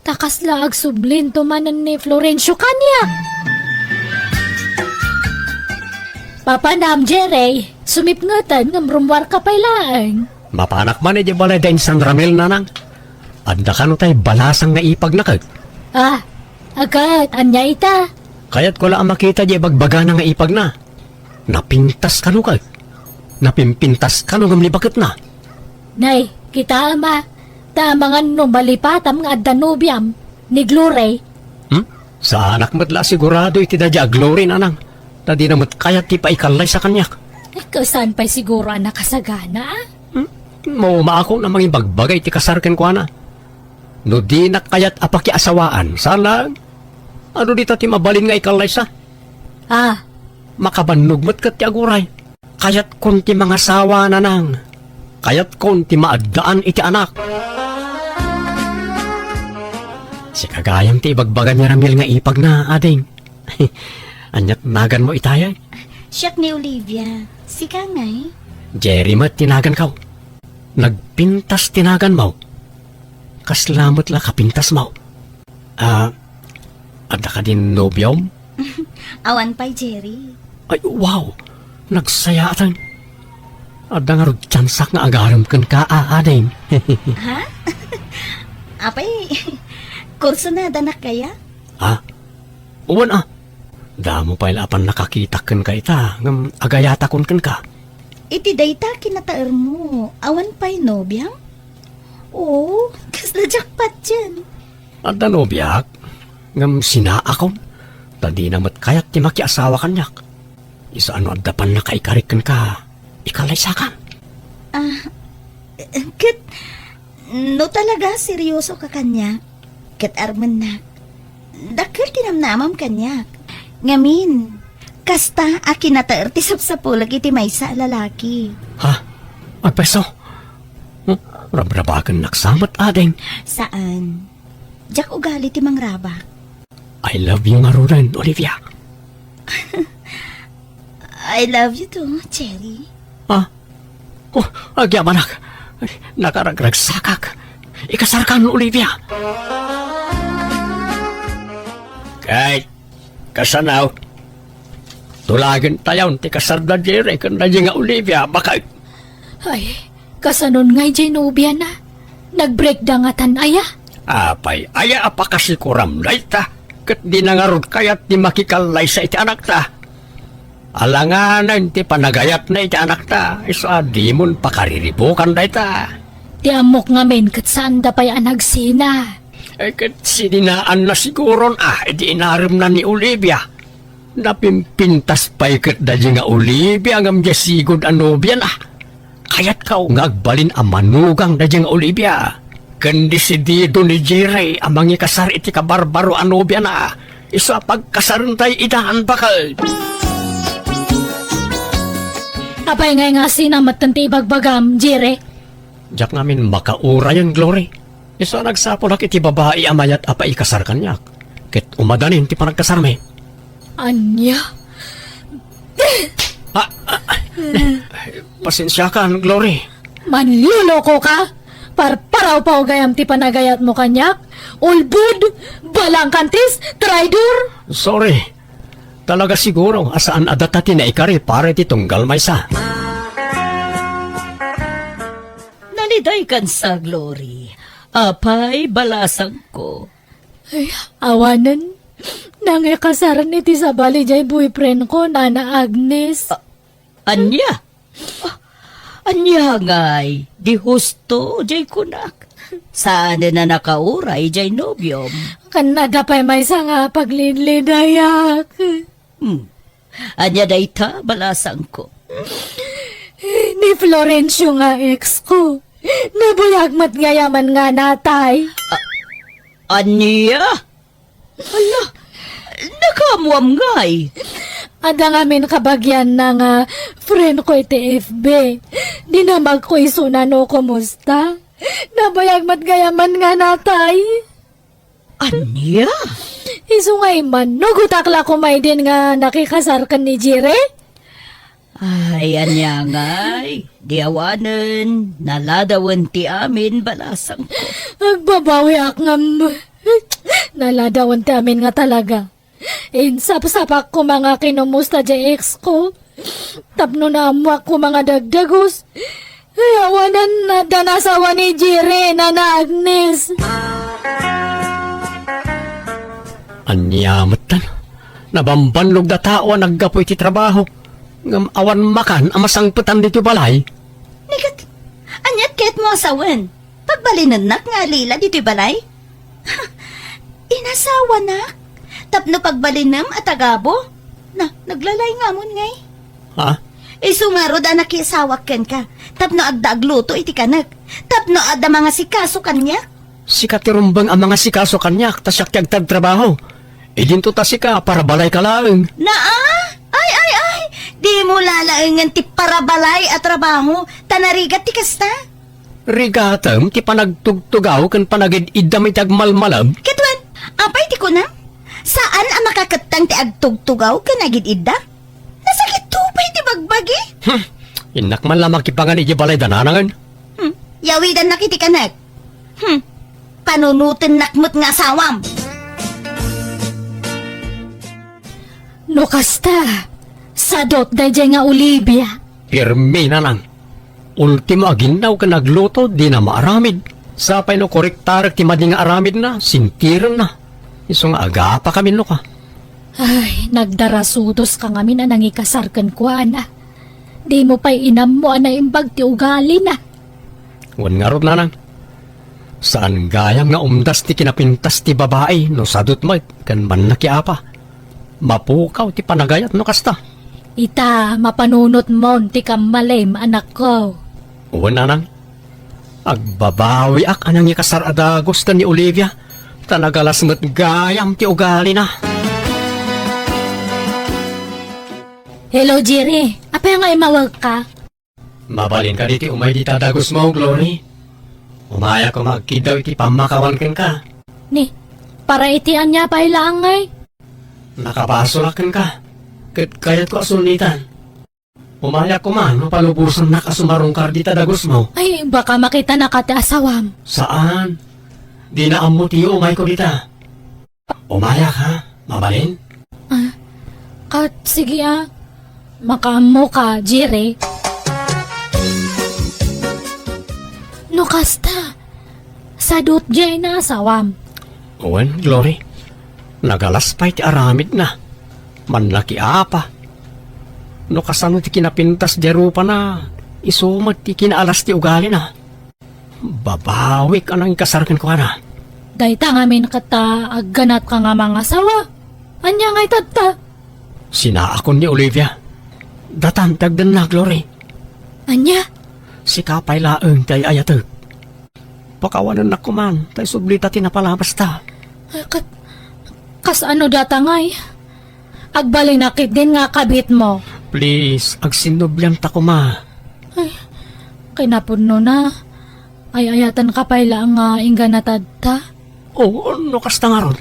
Takasla agsublin tumanan ni Florencio kanya. Papanam, Jerry, sumipngatan ng rumwar ka pailaan. Mapanak man di balay dain San Ramil nanang. Anda ka no tay balasang nga ipag na kag. Agad, anya ita. Kaya't ko lang makita di bagbaga na nga ipag na. Napintas ka no kag. Napimpintas ka no gamlibakat na. Nay, kita ama. Tamangan no malipatam nga danubiam ni Glory. Sa anak matla sigurado iti dadya glory nanang. Tadi na mat kaya ti paikalay sa kanyak. Kasan pa'y siguro ang nakasagana? Mauma ako na mga bagbagay ti kasarken ko na. No di na kaya't apaki asawaan. Sana, ano dito ti mabalin nga ikalay sa? Ah, Makabannog mat kat ti aguray. Kaya't kon ti mga sawa nanang. Kaya't kon ti maadaan iti anak. Si kagayam ti ibagbagan ni Ramil nga ipag na ading. Anyat nagan mo itayay. Siyak ni Olivia. Sika ngay. Jerry mat tinagan kaw. Nagpintas tinagan mo. Kaslamot la kapintas mo. Ada ka din nobyom? Awan pa'y Jerry. Ay, wow! Nagsayatan. Ada nga rod tsansak nga agaram kan ka aading. Ha? Apay, kurso na danak kaya? Ha? Uwan Damo pa ilapan nakakita kan ka ita. Ngam agayata kun kan ka. Iti dayta kinataer mo. Awan pa'y nobyang? Oo, kasla jackpot dyan. Ada nobyak. Ngam sinaa ko. Tadi namat kayat ti makiasawa kanyak. Isa ano adapan na kaikarik kan ka. Ikalay sakan. Kit, no talaga seryoso ka kanya. Kit arman na. Dakil tinamnamam kanya. Ngamin, kasta akinataer ti sapsapulag iti maysa lalaki. Ha? Ay peso. Rabrabakan naksamat ading. Saan? Jak ugali ti mangraba. I love you nga rin, Olivia. I love you too, Cherry. Ha? Oh, agyaman nak. Nakaragragsakak. Ikasarkan, Olivia. Kay, kasanaw. Tulagan tayo, ti kasarda jere, kanda nga Olivia, baka... ay, kasanon nga'y Genobia na. Nag-breakdangatan aya. Apay, aya apa kasi kuram ta. Kat di nangarod kayat di makikalay sa iti anak ta. Alanganan ti panagayat na iti anak ta. Iso di mon pakariribukan day ta. Ti amok nga men kat saan da pa'y anagsina. Eh kat sininaan na siguron di inarim na ni Olivia. Napimpintas pa'y kat da nga Olivia ngam jasigod anobyan Kayat kau ngagbalin amanugang da nga Olivia. Kandisidido ni Jiray amang ikasar iti kabarbaro anobya na. Isa pagkasarantay idaan bakal. Apay nga sinamat tanti ibagbagam, Jire. Diyak namin makaura yan, Glory. Isa nagsapulak iti babae amayat apa ikasar kanyak. Ket umadanin ti panagkasarme. Anya? Pasensya ka, Glory. Manluloko ka? Parparaw pa o gayam ti panagayat mo kanyak? Ulbud? Balangkantis? Traidor? Sorry. Talaga siguro asaan adatati na ikari pare ti tunggal may sa. Naliday kan sa Glory. Apay, balasang ko. Ay, awanan. Nangikasaran iti sa bali jay boyfriend ko, Nana Agnes. Anya? Anya ngay, di husto, jay kunak. Saan na nakauray, jay nobyom? Kanada pa'y may nga paglilidayak. Anya dayta, balasang ko. Ni Florencio nga ex ko. Nabuyagmat ngayaman nga natay. Anya? Ala, nakamuam ngay. Ada ngamin kabagyan na nga friend ko iti FB. Dinamag ko isunano kumusta. Nabayagmat gayaman nga natay. Anya? Isungay man, nugutakla ko may din nga nakikasar ka ni Jire. Ay, anya ngay. Diawanan, naladawan ti amin, balasang ko. Agbabawi ak ngam. Naladawan ti amin nga talaga. Insap-sapak ko mga kinumusta di ex ko. Tapno na amuak ko mga dagdagos. Ayawanan na danasawa ni Jire, Nana Agnes. Anyamatan. Nabambanlog da tao naggapoy ti trabaho. Ngam awan makan amasangputan dito balay. Nikat, anyat ket mo asawan. Pagbalinan nak nga lila dito balay. Inasawa nak. Tapno pagbalinam at agabo. Na, naglalay nga mo ngay. Ha? Isungarod anak isawak ken ka. Tapno agdagluto iti kanak. Tapno ada mga sikaso kanya. Sikatirumbang ang mga sikaso kanyak, tasyak kag tagtrabaho. Idinto ta sika para balay ka lang. Ay. Di mo lalaengan ti parabalay at trabaho. Tanarigat ti kasta. Rigatam, ti panagtugtugaw kan panagid-idam iti agmalmalam. Kitwan, apay ti ko na? Saan ang makakatang ti agtugtugaw ka nagid-ida? Nasakit tupay ti bagbagi? Inak man lamang kipangan iti balay dananangan. Yawidan na kiti kanak. Panunutin nakmut nga asawam. No kasta, sadot dayjay nga Olivia. Pirmi na lang. Ultimo aginaw ka nagluto, di na maaramid. Sapay no koriktarak ti mading aramid na, sintiran na. Iso nga aga pa kami no ka. Ay, nagdarasudos ka nga min anang ikasarkan ko, ana. Di mo pa'y inam mo ana imbag ti ugali na. Wan nga rod na lang. Saan gayam nga umdas ti kinapintas ti babae no sadot mo kan man nakiapa. Mapukaw ti panagayat no kasta. Ita, mapanunot mo ti kamalim, anak ko. Uwan na lang. Agbabawi ak anang ikasar adagos ka ni Olivia. Tanagalas mo't gayam ti ugali na. Hello, Jerry. Apa nga imawag ka? Mabalin ka diti umay di tadagos mo, Glory. Umaya ko magkidaw iti pamakawan ka. Ni, para itian niya pa ilangay. Nakapasulakan ka. Kayat ko asunitan. Umaya ko man, no palubusan na kasumarungkar di tadagos mo. Ay, baka makita na ka ti asawam. Saan? Di na amuti umay ko dita. Umaya ka, mabalin? Kat, sige Makaamo ka, Jerry. No kasta, sadot jay na asawam. Uwan, Glory. Nagalaspay ti aramid na. Manlaki apa. No kasano ti kinapintas di rupa na. Isumat ti kinaalas ti ugali na. Babawik anang kasarkan ko na. Dayta nga min kata agganat ka nga mga asawa. Anya nga'y tata. Sinaakon ni Olivia. Datan tagdan na, Glory. Anya? Si kapay laeng tay ayatag. Pakawanan na kuman, tay sublita tinapalabas ta. Kas ano data nga'y? Agbalay nakit din nga kabit mo. Please, agsinubyan ta kuma. Kay napuno na. Ay ayatan ka pala nga ingganatad ta. Oo, no kasta nga ron.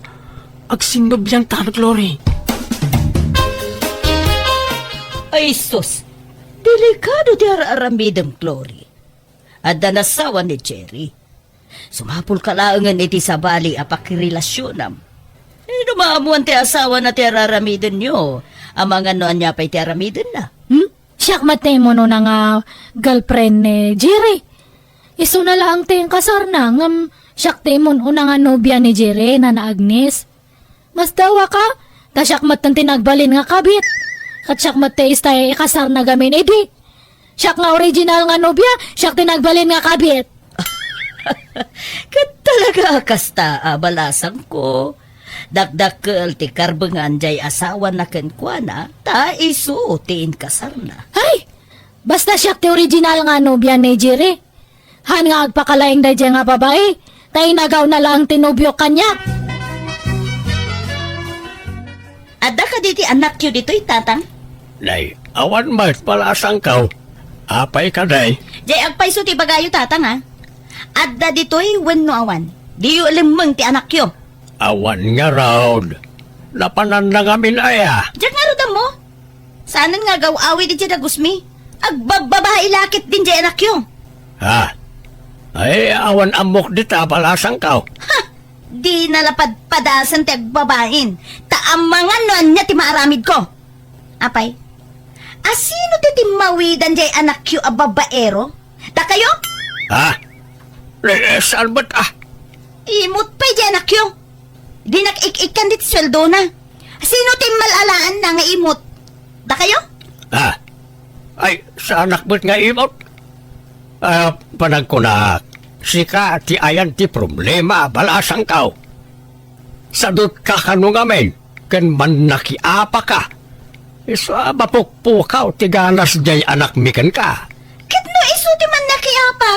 Agsinubyan ta, Glory. Ay sus, delikado di aramidang Glory. Adda nasawa ni Jerry. Sumapul kalaangan iti sabali apakirilasyonam. Dumaamuan ti asawa na ti araramidan nyo. Amang ano anya pa iti aramidan na. Siyak matay mo no na nga girlfriend ni Jerry. Iso na lang tayong kasar na ngam siyak tayo mo una nga nobya ni Jerry na Agnes. Mas dawa ka, ta siyak matan tinagbalin nga kabit. Kat siyak matay istay kasar na gamin edi. Siyak nga original nga nobya, siyak tinagbalin nga kabit. Kat talaga kasta balasang ko. Dakdakkel ti karbengan jay asawa na kenkwana, ta isu tiin kasar na. Ay! Basta siyak ti original nga nobya ni Jerry. Han nga agpakalaing da nga babae, tay nagaw na lang tinubyo kanya. Adda ka diti anak yu dito'y tatang? Nay, awan mat palasang kaw. Apay ka, day. Jay agpaiso ti bagayo tatang ha? Adda dito'y wenno awan. Di yu limang ti anak yu. Awan nga raod. Napanan na kami na Diyan nga rodam mo. Saanan nga gaw-awi di dyan agusmi. Agbababae lakit din dyan anak yu. Ha? Ay, awan amok dita palasang kaw. Di nalapad padasan ti agbabain. Taamangan no anya ti maaramid ko. Apay, asino ti timawidan jay anak yu a babaero? Da kayo? Ha? Saan ba't Imot pa jay anak yu. Di nakik-ikan dit sweldo na. Sino ti malalaan na nga imot? Da kayo? Ha? Ay, sa anak ba't nga imot? Panagkunak. Sika ti ayan ti problema balasang kaw. Sadot ka kanungamin. ken man nakiapa ka. Iso mapukpukaw ti ganas jay anak miken ka. Kitno iso ti man nakiapa.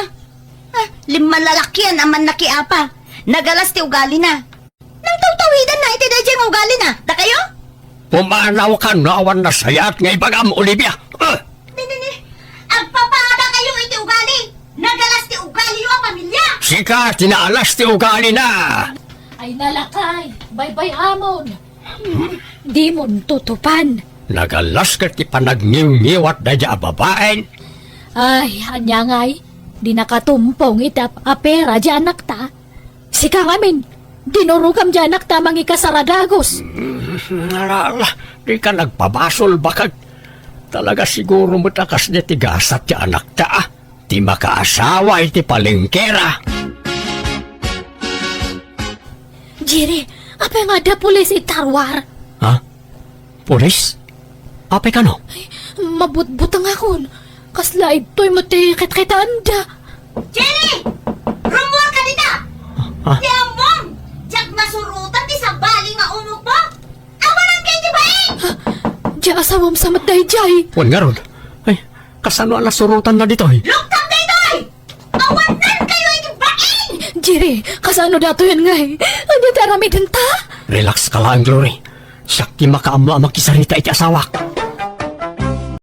Lima lalakyan ang man nakiapa. Nagalas ti ugali na. Nang tawtawidan na iti dayjay nga ugali na. Da kayo? Pumanaw ka na awan na sayat ngay bagam, Olivia. Nini, agpapada kayo iti ugali. Nagalas ti ugali yung pamilya. Sika, tinaalas ti ugali na. Ay nalakay, bye-bye amon. Di mo tutupan. Nagalas ka ti panagniw-niwat na dya babaen. Ay, anya ngay, di nakatumpong ita apera di anak ta. Sika ngamin, dinurugam di anak ta mangi kasaradagos. Alala, di ka nagpabasol bakag. Talaga siguro matakas na tigasat ti anak ta. Ti makaasawa iti palengkera. Jiri, apa nga da pulis itarwar? Ha? Pulis? Apay ka no? Mabutbutang akon. Kasla ito'y matikit-kita anda. Jenny! Rumor ka dita! Ha? Di among! Diyak masurutan ti sa bali nga unok mo! Awanan kayo di ba eh! Di asawam sa matdayjay. Wan nga ron. Ay, kasano ang nasurutan na dito eh? Luktam dito eh! Awanan kayo iti bain! Jiri, kasano dato yan nga eh? Ano darami din ta? Relax ka lang, Glory. Sakti makaamla ang magkisarita iti asawak.